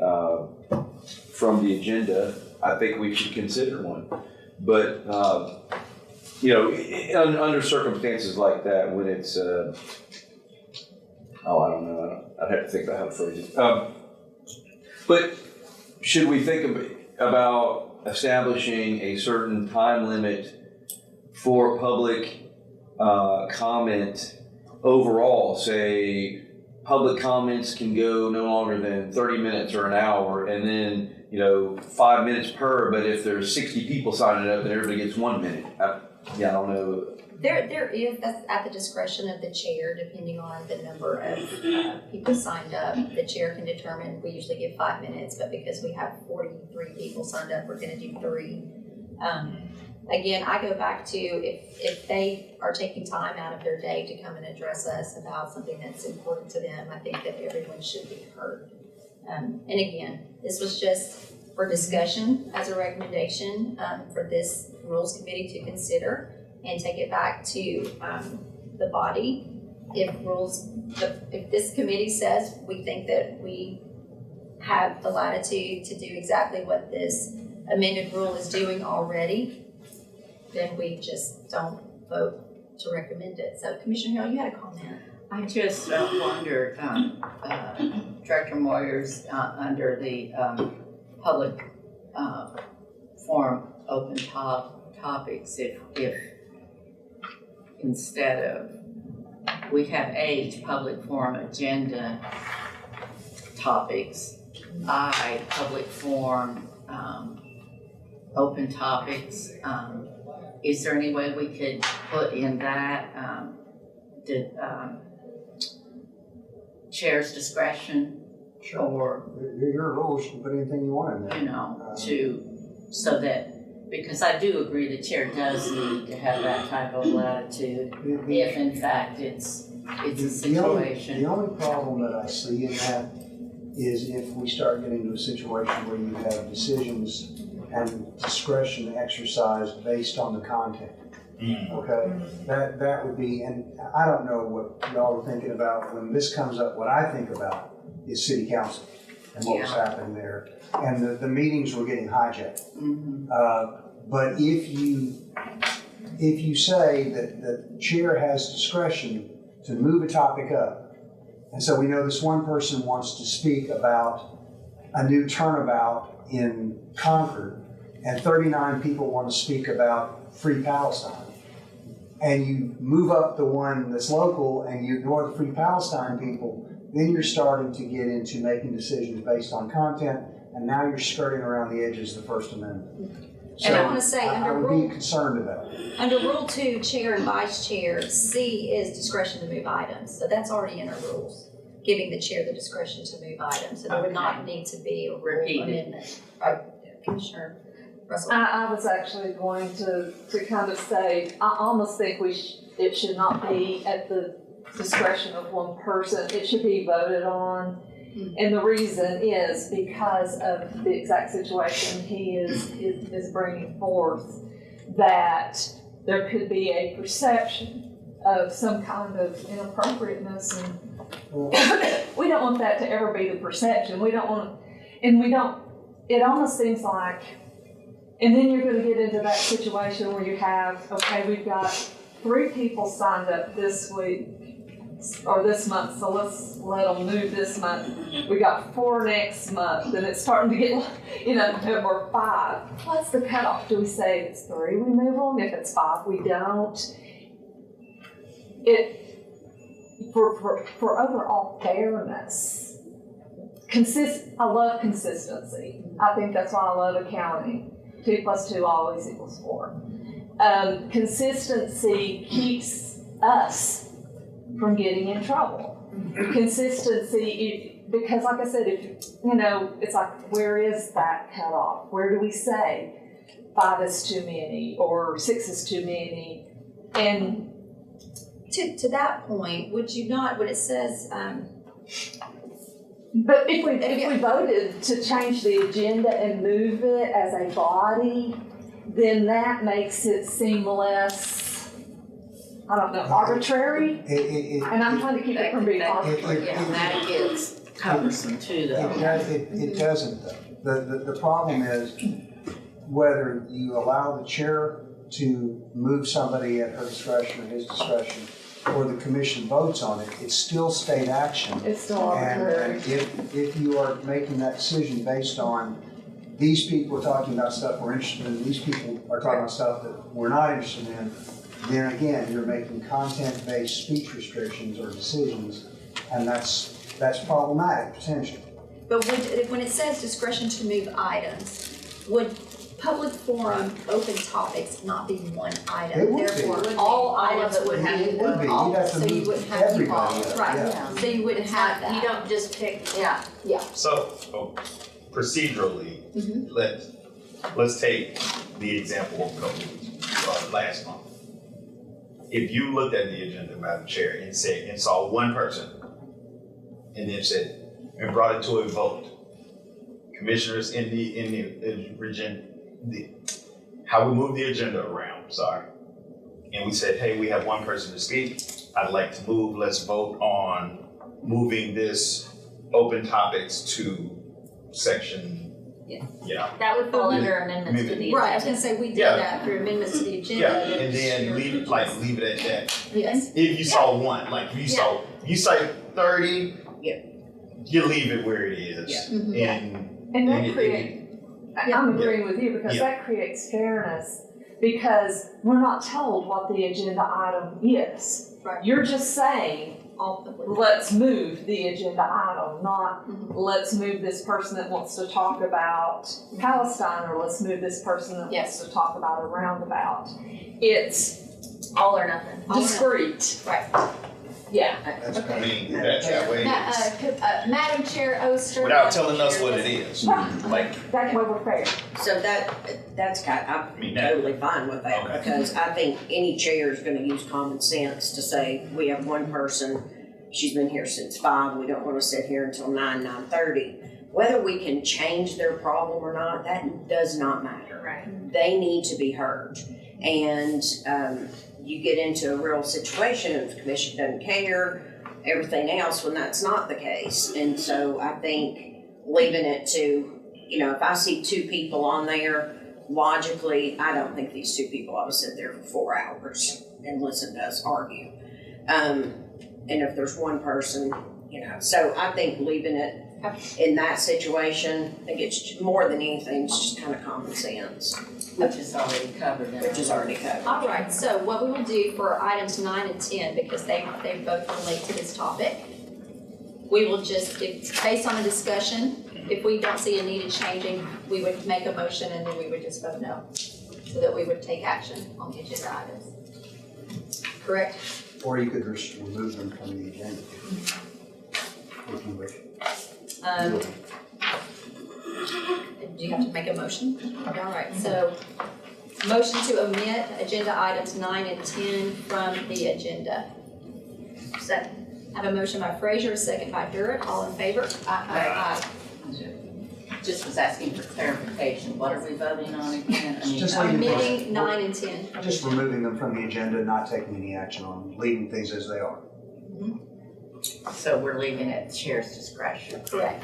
agenda, I think we should consider one. But, under circumstances like that, when it's, I don't know, I'd have to think about how to phrase it. But should we think about establishing a certain time limit for public comment overall? Say, public comments can go no longer than 30 minutes or an hour, and then 5 minutes per. But if there's 60 people signing up, then everybody gets 1 minute. I don't know. There is, that's at the discretion of the chair, depending on the number of people signed up. The chair can determine, we usually give 5 minutes, but because we have 43 people signed up, we're gonna do 3. Again, I go back to, if they are taking time out of their day to come and address us about something that's important to them, I think that everyone should be heard. And again, this was just for discussion as a recommendation for this Rules Committee to consider and take it back to the body. If this committee says we think that we have the latitude to do exactly what this amended rule is doing already, then we just don't vote to recommend it. So Commissioner Hill, you had a comment. I just wondered, Director Moyers, under the public forum open topics, if instead of, we have H, public forum agenda topics, I, public forum open topics, is there any way we could put in that chair's discretion? Sure. Or, Your rules, you can put anything you want in there. so that, because I do agree the chair does need to have that type of latitude if in fact it's a situation. The only problem that I see in that is if we start getting into a situation where you have decisions and discretion exercised based on the content. Okay, that would be, and I don't know what y'all were thinking about when this comes up. What I think about is city council and what was happening there, and the meetings were getting hijacked. But if you say that the chair has discretion to move a topic up, and so we know this one person wants to speak about a new turnabout in Concord, and 39 people want to speak about Free Palestine, and you move up the one that's local and you ignore the Free Palestine people, then you're starting to get into making decisions based on content, and now you're skirting around the edges of the First Amendment. So And I want to say, I would be concerned about it. under Rule 2, Chair and Vice Chair, C is discretion to move items. So that's already in our rules, giving the chair the discretion to move items. So there would not need to be a rule amendment. Commissioner Russell. I was actually going to kind of say, I almost think it should not be at the discretion of one person. It should be voted on. And the reason is because of the exact situation he is bringing forth, that there could be a perception of some kind of inappropriateness, and we don't want that to ever be the perception. We don't want, it almost seems like, and then you're going to get into that situation where you have, okay, we've got 3 people signed up this week, or this month, so let's let them move this month. We got 4 next month, and it's starting to get, or 5. What's the cutoff? Do we say if it's 3, we move them? If it's 5, we don't? For overall fairness, I love consistency. I think that's why I love accounting. 2 + 2 always equals 4. Consistency keeps us from getting in trouble. Consistency, because like I said, if, it's like, where is that cutoff? Where do we say 5 is too many or 6 is too many? And To that point, would you not, when it says, but if we voted to change the agenda and move it as a body, then that makes it seem less, I don't know, arbitrary. And I'm trying to keep it from being arbitrary. Yeah, that gets cumbersome too, though. It doesn't though. The problem is whether you allow the chair to move somebody at her discretion or his discretion, or the commission votes on it, it's still state action. It's still arbitrary. And if you are making that decision based on these people are talking about stuff we're interested in, these people are talking about stuff that we're not interested in, then again, you're making content-based speech restrictions or decisions, and that's problematic potentially. but when it says discretion to move items, would public forum open topics not be one item? It would be. Therefore, all of items it would have It would be, you'd have to so you move wouldn't have everybody up, right, yeah. so you wouldn't have that. You don't just pick, yeah. So, procedurally, let's take the example of COVID last month. If you looked at the agenda, Madam Chair, and saw one person, and then and brought it to a vote, commissioners in the region, how we move the agenda around, and we said, hey, we have one person to speak, I'd like to move, let's vote on moving this open topics to section, That would fall under amendments to the agenda. Right, I was gonna say, we did Yeah. that for amendments to the agenda. yeah, and then leave it at that. Yes, If you saw one, like you say 30, you leave it where it is. Yeah. And that it- creates, I'm agreeing with you because that creates fairness because we're not told what the agenda item is. Right. You're just saying, all public. let's move the agenda item, not let's move this person that wants to talk about Palestine or let's move this person that wants to talk about a roundabout. It's All or nothing. discreet. Right. Yeah. I mean, that way, Madam Chair Oster. without telling us what it is, like, That way we're fair. So that's I'm mean, that- totally fine with that, Okay. because I think any chair is gonna use common sense to say, we have one person, she's been here since 5, we don't wanna sit here until 9:30. Whether we can change their problem or not, that does not matter. Right. They need to be heard. And, you get into a real situation if the commission doesn't care, everything else, when that's not the case. And so I think leaving it to, if I see 2 people on there, logically, I don't think these 2 people ought to sit there for 4 hours and listen to us argue. And if there's one person, so I think leaving it in that situation, I think it's more than anything, it's just kind of common sense, Which is already covered in. which is already covered. All right, so what we will do for items 9 and 10, because they both relate to this topic, we will just, based on a discussion, if we don't see a need of changing, we would make a motion and then we would just vote no, so that we would take action on the agenda items. Correct? Or you could just remove them from the agenda. If you wish. Do you have to make a motion? All right, so motion to omit agenda items 9 and 10 from the agenda. Second. I have a motion by Frazier, a second by Durrett, all in favor? Aye. Just was asking for clarification, what are we voting on again? I mean, Just leave it. Omitting 9 and 10. from the Just agenda. removing them from the agenda, not taking any action on them, leaving things as they are. So we're leaving it at the chair's discretion. Correct.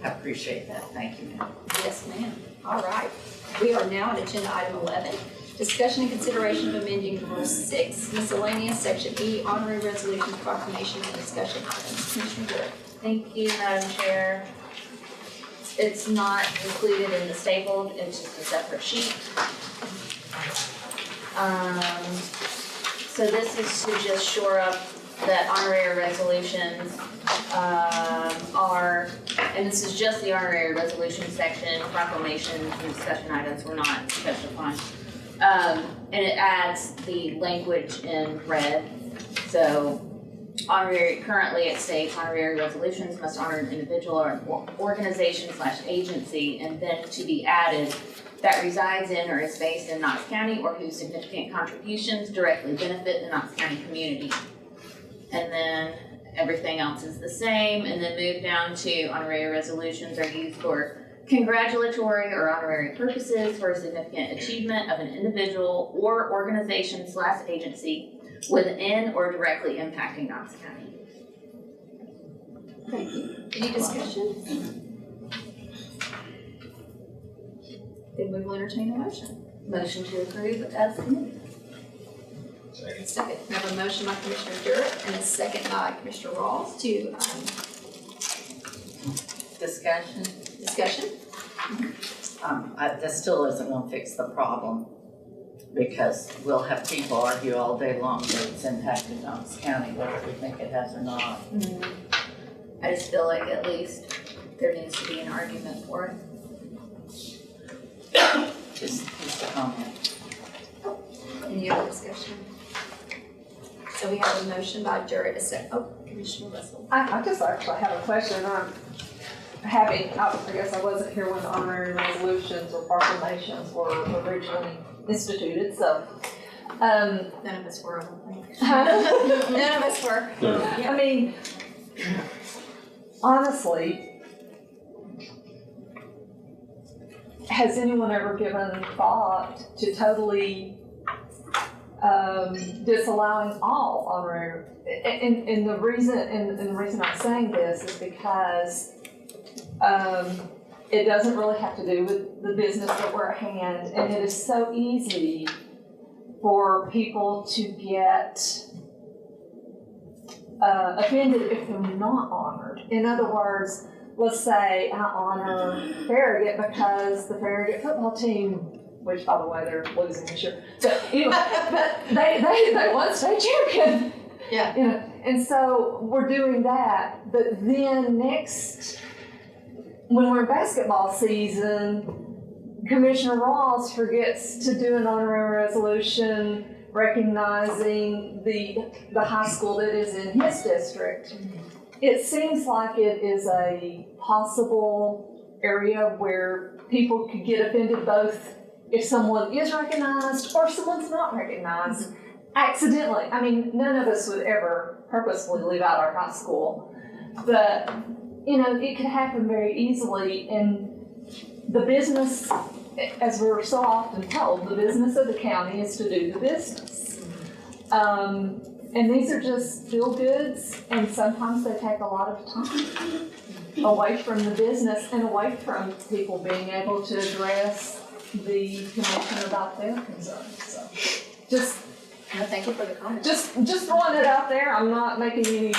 I appreciate that, thank you, ma'am. Yes, ma'am. All right. We are now at agenda item 11. Discussion and consideration of amending Rule 6, miscellaneous, Section E, honorary resolutions, proclamations, and discussion items. Commissioner Durrett. Thank you, Madam Chair. It's not included in the stapled, it's just a separate sheet. So this is to just shore up that honorary resolutions are, and this is just the honorary resolution section, proclamations and discussion items were not touched upon. And it adds the language in red. So currently it states honorary resolutions must honor an individual or an organization/agency, and then to be added that resides in or is based in Knox County or whose significant contributions directly benefit the Knox County community. And then everything else is the same, and then move down to honorary resolutions are used for congratulatory or honorary purposes for a significant achievement of an individual or organization/agency within or directly impacting Knox County. Thank you. Any discussion? Then we will entertain a motion. Motion to approve as submitted. Second, we have a motion by Commissioner Durrett and a second by Commissioner Rawls to, Discussion. discussion. This still isn't gonna fix the problem, because we'll have people argue all day long that it's impacted Knox County, whether we think it has or not. I just feel like at least there needs to be an argument for it. Just a comment. Any other discussion? So we have a motion by Durrett, Commissioner Russell. I just actually have a question. I guess I wasn't here when the honorary resolutions or proclamations were originally instituted, so. None of us were, I don't think. None of us were. I mean, honestly, has anyone ever given thought to totally disallowing all honorary? And the reason I'm saying this is because it doesn't really have to do with the business that we're at hand, and it is so easy for people to get offended if they're not honored. In other words, let's say I honor Farragut because the Farragut football team, which by the way they're losing this year, so anyway, but they won state champion. Yeah. You know, and so we're doing that, but then when we're in basketball season, Commissioner Rawls forgets to do an honorary resolution recognizing the high school that is in his district. It seems like it is a possible area where people could get offended both if someone is recognized or someone's not recognized accidentally. I mean, none of us would ever purposefully leave out our high school, but you know, it could happen very easily, and the business, as we're so often told, the business of the county is to do the business. And these are just feel goods, and sometimes they take a lot of time away from the business and away from people being able to address the commission about their concerns. So just Thank you for the comment. just throwing it out there. I'm not making any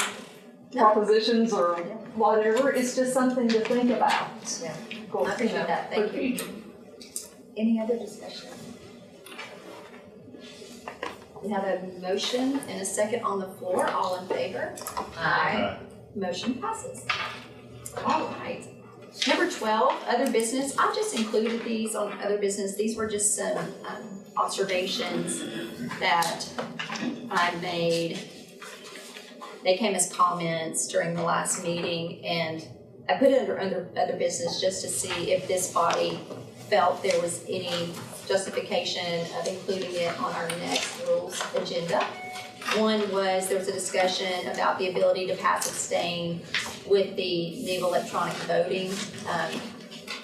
propositions or whatever. It's just something to think about. Yeah. Cool. I appreciate that. Thank for the you. future. Any other discussion? We have a motion and a second on the floor. All in favor? Aye. Motion passes. All right. Number 12, other business. I just included these on other business. These were just some observations that I made. They came as comments during the last meeting, and I put it under other business just to see if this body felt there was any justification of including it on our next rules agenda. One was there was a discussion about the ability to pass abstain with the new electronic voting.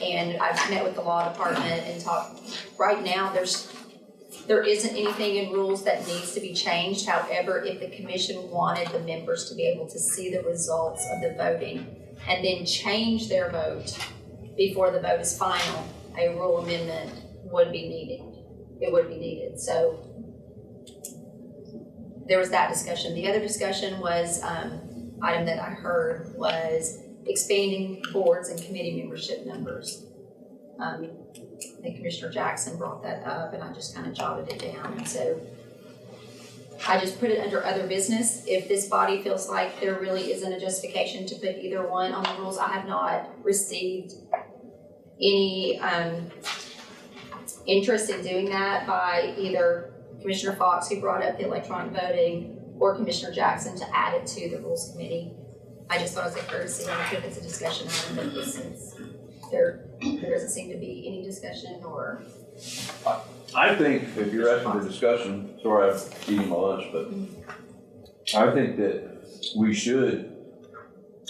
And I've met with the law department and talked, right now there isn't anything in rules that needs to be changed. However, if the commission wanted the members to be able to see the results of the voting and then change their vote before the vote is final, a rule amendment would be needed. It would be needed. So there was that discussion. The other discussion was, item that I heard was expanding boards and committee membership numbers. I think Commissioner Jackson brought that up, and I just kind of jotted it down. And so I just put it under other business. If this body feels like there really isn't a justification to put either one on the rules, I have not received any, interest in doing that by either Commissioner Fox, who brought up the electronic voting, or Commissioner Jackson to add it to the Rules Committee. I just thought it was a courtesy, and if it's a discussion item, but since there doesn't seem to be any discussion or. I think if you're asking for discussion, sorry, I'm eating my lunch, but I think that we should,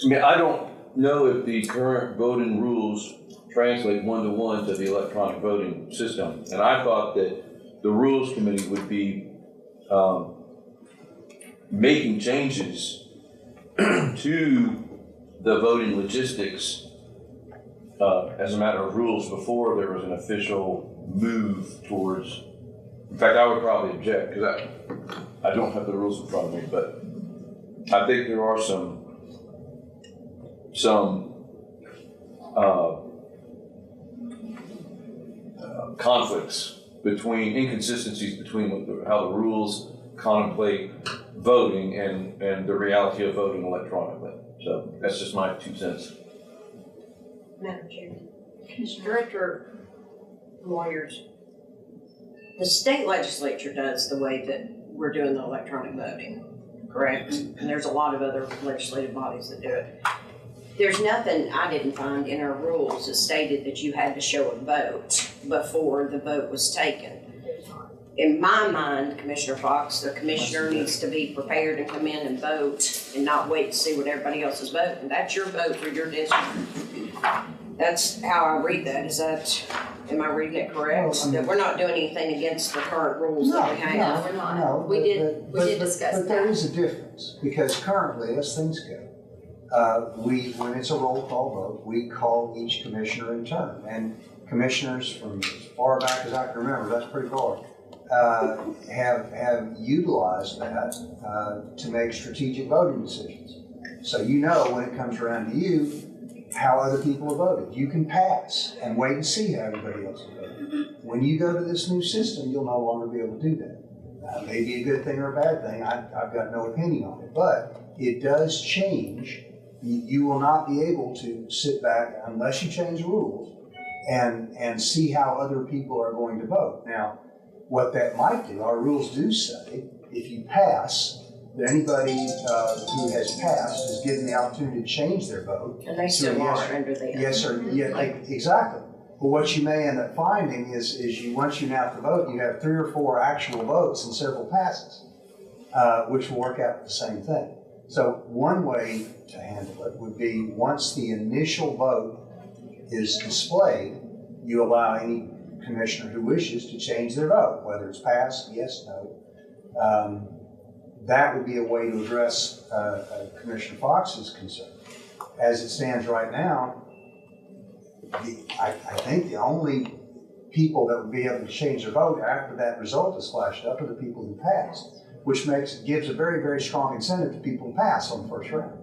I mean, I don't know if the current voting rules translate one-to-one to the electronic voting system. And I thought that the Rules Committee would be making changes to the voting logistics as a matter of rules before there was an official move towards, in fact, I would probably object because I don't have the rules in front of me, but I think there are some conflicts between, inconsistencies between how the rules contemplate voting and the reality of voting electronically. So that's just my 2 cents. Madam Chairman. Director Lawyers, the state legislature does the way that we're doing the electronic voting, correct? And there's a lot of other legislative bodies that do it. There's nothing I didn't find in our rules that stated that you had to show a vote before the vote was taken. In my mind, Commissioner Fox, the commissioner needs to be prepared and come in and vote and not wait to see what everybody else is voting. That's your vote for your district. That's how I read that. Is that, am I reading it correct? Well, I mean, that we're not doing anything against the current rules that we have? No, we're not. No, We did discuss But there that. is a difference, because currently, as things go, when it's a roll call vote, we call each commissioner in turn. And commissioners from as far back as I can remember, that's pretty far, have utilized that to make strategic voting decisions. So you know when it comes around to you, how other people have voted. You can pass and wait and see how everybody else has voted. When you go to this new system, you'll no longer be able to do that. That may be a good thing or a bad thing. I've got no opinion on it, but it does change. You will not be able to sit back unless you change the rules and see how other people are going to vote. Now, what that might do, our rules do say, if you pass, that anybody who has passed is given the opportunity to change their vote. And they still are under the. Yes, or, yeah, exactly. But what you may end up finding is once you're out to vote, you have 3 or 4 actual votes and several passes, which will work out the same thing. So one way to handle it would be once the initial vote is displayed, you allow any commissioner who wishes to change their vote, whether it's passed, yes, no. That would be a way to address Commissioner Fox's concern. As it stands right now, I think the only people that would be able to change their vote after that result is flashed up are the people who passed, which gives a very, very strong incentive to people to pass on the first round.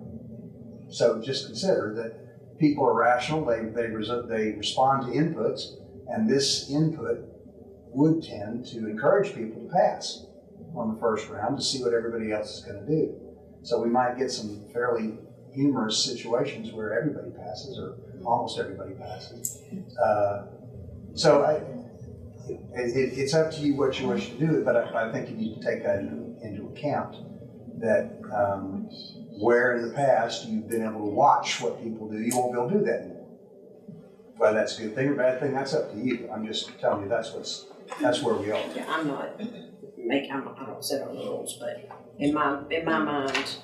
So just consider that people are rational, they respond to inputs, and this input would tend to encourage people to pass on the first round to see what everybody else is going to do. So we might get some fairly humorous situations where everybody passes, or almost everybody passes. It's up to you what you wish to do, but I think you need to take that into account, that where in the past you've been able to watch what people do, you won't be able to do that anymore. Whether that's a good thing or bad thing, that's up to you. I'm just telling you that's where we are. Yeah, I don't set our rules, but in my mind,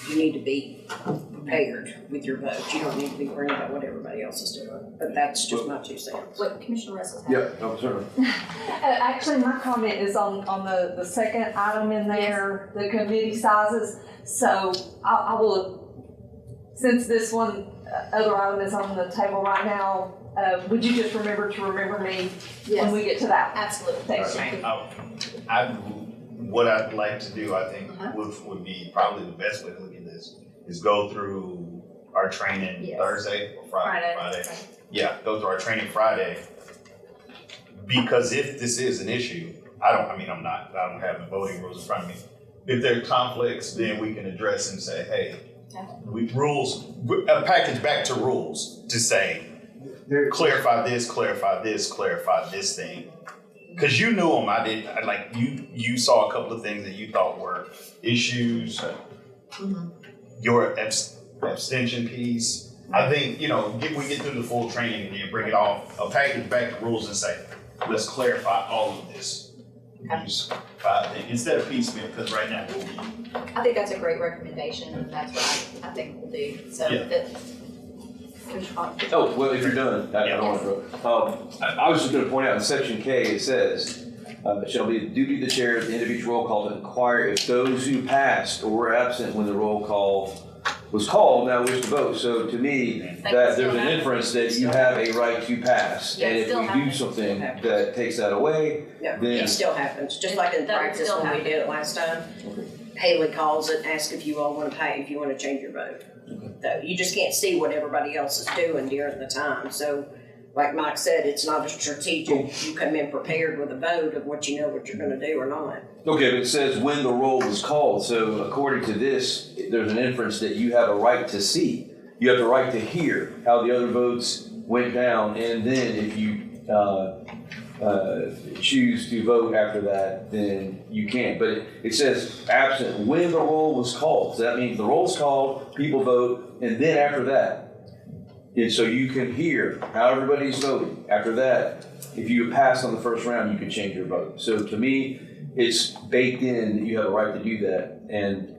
you need to be prepared with your vote. You don't need to be worried about what everybody else is doing. But that's just my 2 cents. What Commissioner Russell's Yeah, no, certainly. Actually, my comment is on the second item in there, the committee sizes. So I will, since this one other item is on the table right now, would you just remember me when we get to that? Absolutely. Thanks. What I'd like to do, I think, would be probably the best way to look at this, is go through our training Yes. Thursday or Friday. Yeah, go through our training Friday. Because if this is an issue, I don't have the voting rules in front of me. If there are conflicts, then we can address and say, hey, a package back to rules to say, clarify this thing. Cause you knew them, you saw a couple of things that you thought were issues. Your abstention piece. I think, we get through the full training and then bring it off, a package back to rules and say, let's clarify all of this. Use 5 things instead of piecemeal, because right now we'll be. I think that's a great recommendation, and that's what I think we'll do, so. Yeah. Oh, well, if you're done, I don't want to. I was just going to point out in section K, it says, it shall be the duty of the chair at the end of each roll call to inquire if those who passed or were absent when the roll call was called now wish to vote. So to me, that there's an inference that you have a right to pass. Yeah, and if still we do happens. something that takes that away, Yeah, then. it still happens, just like in That would practice still when we happen. did it last time. Haley calls it, asks if you all want to pay, if you want to change your vote. So you just can't see what everybody else is doing during the time. So like Mike said, it's not a strategic, you come in prepared with a vote of what you know what you're going to do or not. Okay, but it says when the roll was called, so according to this, there's an inference that you have a right to see. You have the right to hear how the other votes went down, and then if you choose to vote after that, then you can. But it says absent when the roll was called. So that means the roll's called, people vote, and then after that. And so you can hear how everybody's voting. After that, if you pass on the first round, you can change your vote. So to me, it's baked in that you have a right to do that. And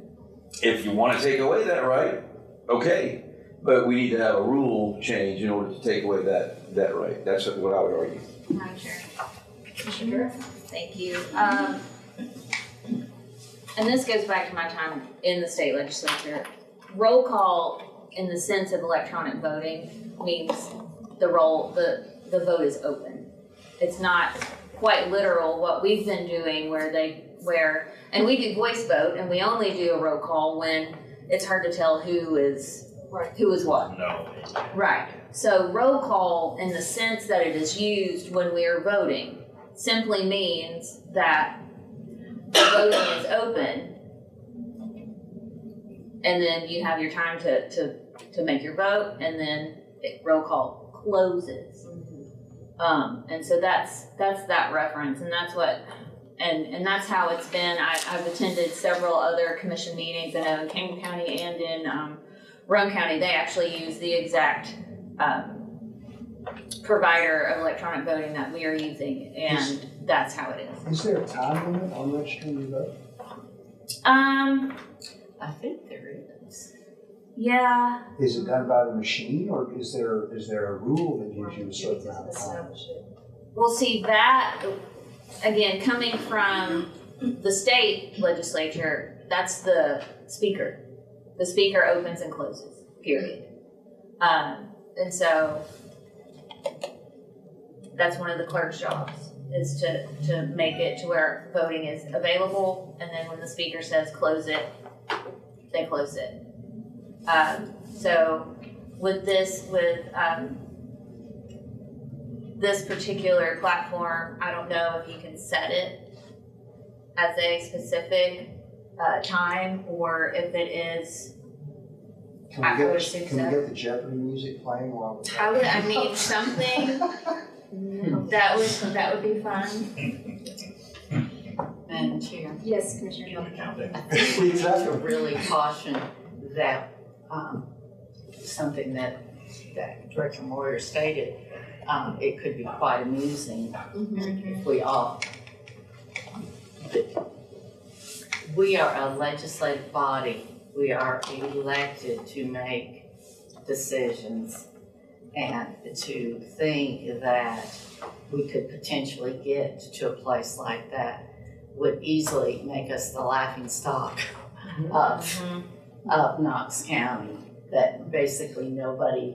if you want to take away that right, okay. But we need to have a rule change in order to take away that right. That's what I would argue. Madam Chair. Commissioner? Thank you. And this goes back to my time in the state legislature. Roll call in the sense of electronic voting means the vote is open. It's not quite literal what we've been doing and we do voice vote and we only do a roll call when it's hard to tell who is what. No. Right. So roll call in the sense that it is used when we are voting simply means that the voting is open and then you have your time to make your vote and then roll call closes. And so that's that reference and that's what and that's how it's been. I've attended several other commission meetings. I know in King County and in Roane County, they actually use the exact provider of electronic voting that we are using, and that's how it is. Is there a time limit on registering your vote? I think there is. Yeah. Is it done by the machine, or is there a rule that gives you a certain amount of time? Well, see that, again, coming from the state legislature, that's the speaker. The speaker opens and closes, period. And so that's one of the clerk's jobs, is to make it to where voting is available, and then when the speaker says close it, they close it. So with this particular platform, I don't know if you can set it as a specific time or if it is. Can we get the Jeopardy music playing while we're Something that would be fun. Madam Chair, Yes, Commissioner Hill. I think we need to really caution that, something that Director Moyer stated, it could be quite amusing if we all. We are a legislative body. We are elected to make decisions, and to think that we could potentially get to a place like that would easily make us the laughing stock of Knox County, that basically nobody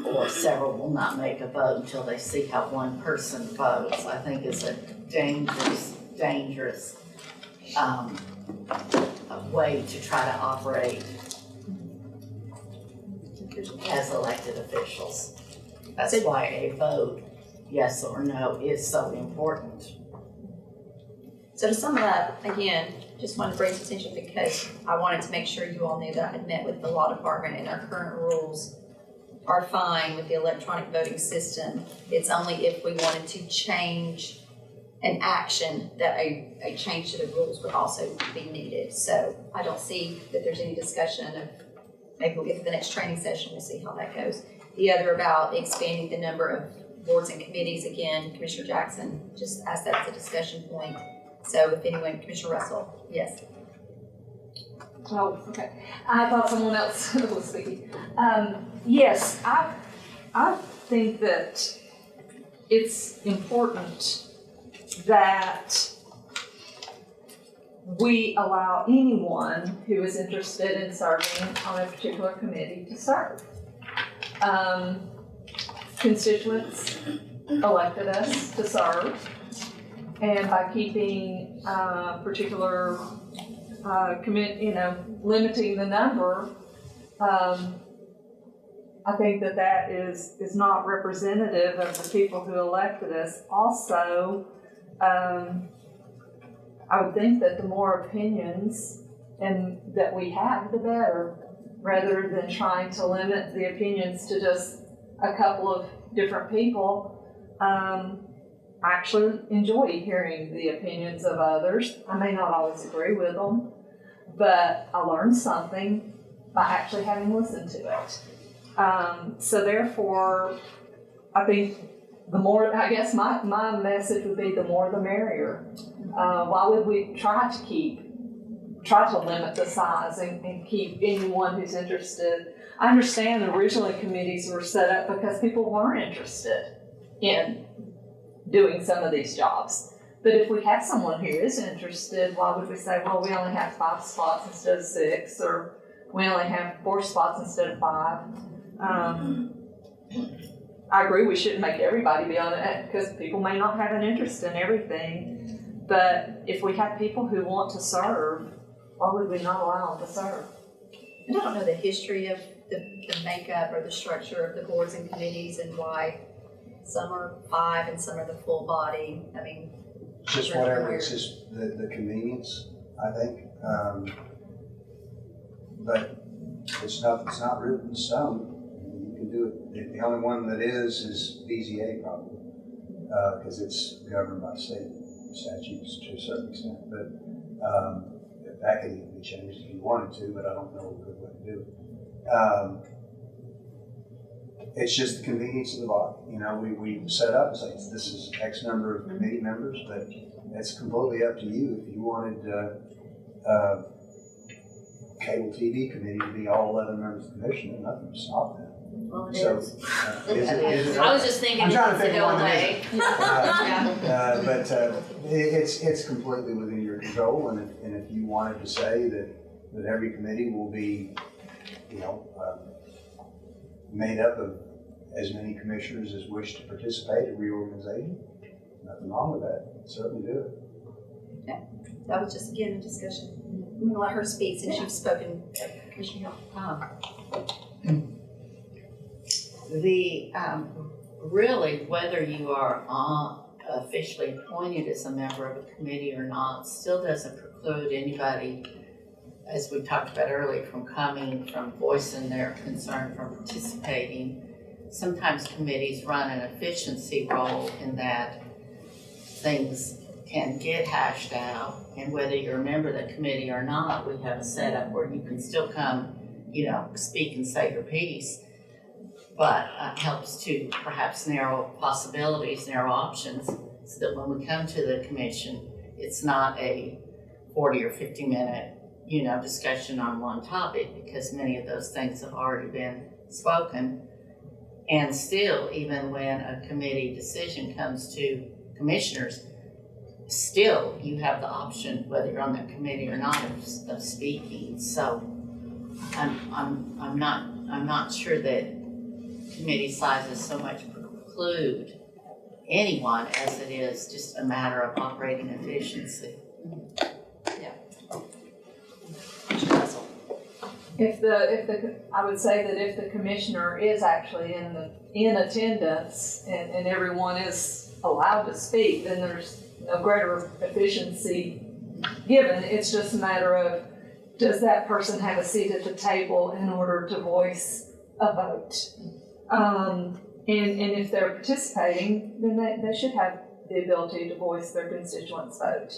or several will not make a vote until they see how one person votes. I think is a dangerous way to try to operate as elected officials. That's why a vote, yes or no, is so important. So to sum it up, again, just wanted to bring to attention because I wanted to make sure you all knew that I had met with the law department and our current rules are fine with the electronic voting system. It's only if we wanted to change an action that a change to the rules would also be needed. So I don't see that there's any discussion of, maybe we'll get to the next training session, we'll see how that goes. The other about expanding the number of boards and committees, again, Commissioner Jackson just asked that as a discussion point. So if anyone, Commissioner Russell, yes. Oh, okay. I thought someone else was speaking. Yes, I think that it's important that we allow anyone who is interested in serving on a particular committee to serve. Constituents elected us to serve, and by keeping particular limiting the number, I think that is not representative of the people who elected us. Also, I would think that the more opinions and that we have, the better, rather than trying to limit the opinions to just a couple of different people. I actually enjoy hearing the opinions of others. I may not always agree with them, but I learned something by actually having listened to it. So therefore, I think the more, I guess my message would be the more the merrier. Why would we try to limit the size and keep anyone who's interested? I understand originally committees were set up because people weren't interested in doing some of these jobs. But if we have someone who is interested, why would we say, well, we only have 5 spots instead of 6, or we only have 4 spots instead of 5? I agree we shouldn't make everybody be on it because people may not have an interest in everything. But if we have people who want to serve, why would we not allow them to serve? And I don't know the history of the makeup or the structure of the boards and committees and why some are 5 and some are the full body. I mean, Just whatever, it's just the convenience, I think. But it's not written in stone. You can do it. The only one that is BZA probably, because it's governed by state statutes to a certain extent. But that could even be changed if you wanted to, but I don't know a good way to do it. It's just the convenience of the body. You know, we set up and say this is X number of committee members, but it's completely up to you. If you wanted cable TV committee to be all 11 members of the commission, nothing to stop that. Well, it So, is. is it? I was just thinking I'm it trying to needs to think go of one away. But it's completely within your control, and if you wanted to say that every committee will be, made up of as many commissioners as wish to participate in reorganization, nothing wrong with that. Certainly do it. that was just, again, a discussion. I'm gonna let her speak since you've spoken, Commissioner Hill. Really, whether you are officially appointed as a member of a committee or not, still doesn't preclude anybody, as we talked about earlier, from voicing their concern, from participating. Sometimes committees run an efficiency role in that things can get hashed out, and whether you're a member of the committee or not, we have a setup where you can still come, speak and say your piece, but helps to perhaps narrow possibilities, narrow options, so that when we come to the commission, it's not a 40 or 50 minute discussion on one topic, because many of those things have already been spoken. And still, even when a committee decision comes to commissioners, still you have the option, whether you're on that committee or not, of speaking. So I'm not sure that committee sizes so much preclude anyone as it is just a matter of operating efficiency. I would say that if the commissioner is actually in attendance and everyone is allowed to speak, then there's a greater efficiency given. It's just a matter of, does that person have a seat at the table in order to voice a vote? And if they're participating, then they should have the ability to voice their constituents' vote.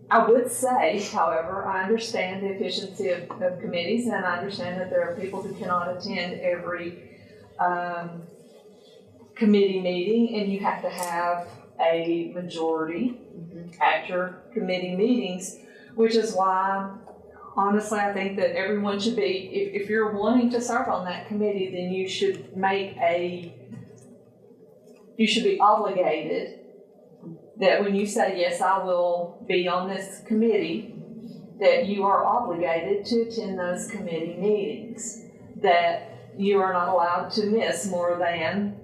I would say, however, I understand the efficiency of committees, and I understand that there are people who cannot attend every committee meeting, and you have to have a majority at your committee meetings, which is why, honestly, I think that everyone should be, if you're wanting to serve on that committee, then you should be obligated that when you say, yes, I will be on this committee, that you are obligated to attend those committee meetings, that you are not allowed to miss more than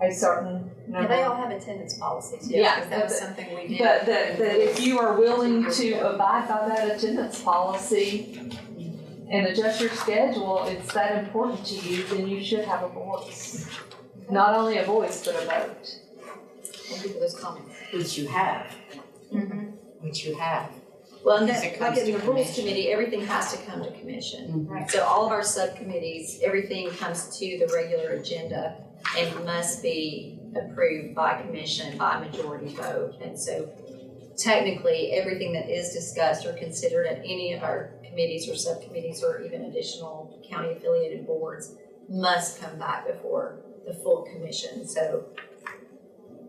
a certain number. Yeah, they all have attendance policies, Yeah, yes, because that was something we did. But that if you are willing to abide by that attendance policy and adjust your schedule, it's that important to you, then you should have a voice. Not only a voice, but a vote. Thank you for those comments. Which you have. Which you have. Well, and Because that, it like comes in the to rules commission. committee, everything has to come to commission. Right. So all of our subcommittees, everything comes to the regular agenda and must be approved by commission by majority vote. And so technically, everything that is discussed or considered at any of our committees or subcommittees or even additional county affiliated boards must come back before the full commission. So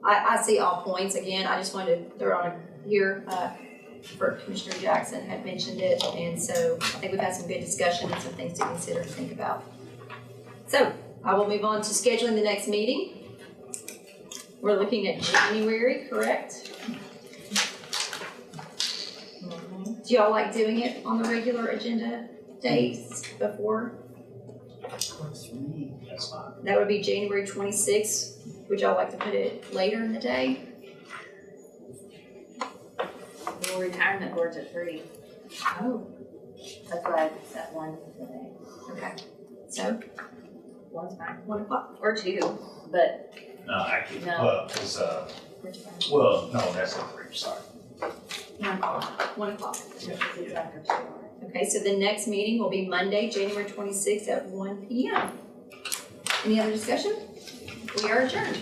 I see all points. Again, I just wanted to throw it on here, for Commissioner Jackson had mentioned it, and so I think we've had some good discussion and some things to consider and think about. So I will move on to scheduling the next meeting. We're looking at January, correct? Do y'all like doing it on the regular agenda days before? Works for me. That's fine. That would be January 26th. Would y'all like to put it later in the day? Well, retirement board's at 3. Oh. That's why I set 1 today. Okay. So, 1's fine. 1 o'clock. Or 2, but No, I can't, No. well, cause, Which one? well, no, that's at 3, sorry. 1 o'clock. 1 o'clock. it's after 2 hours. Okay, so the next meeting will be Monday, January 26th at 1 p.m. Any other discussion? We are adjourned.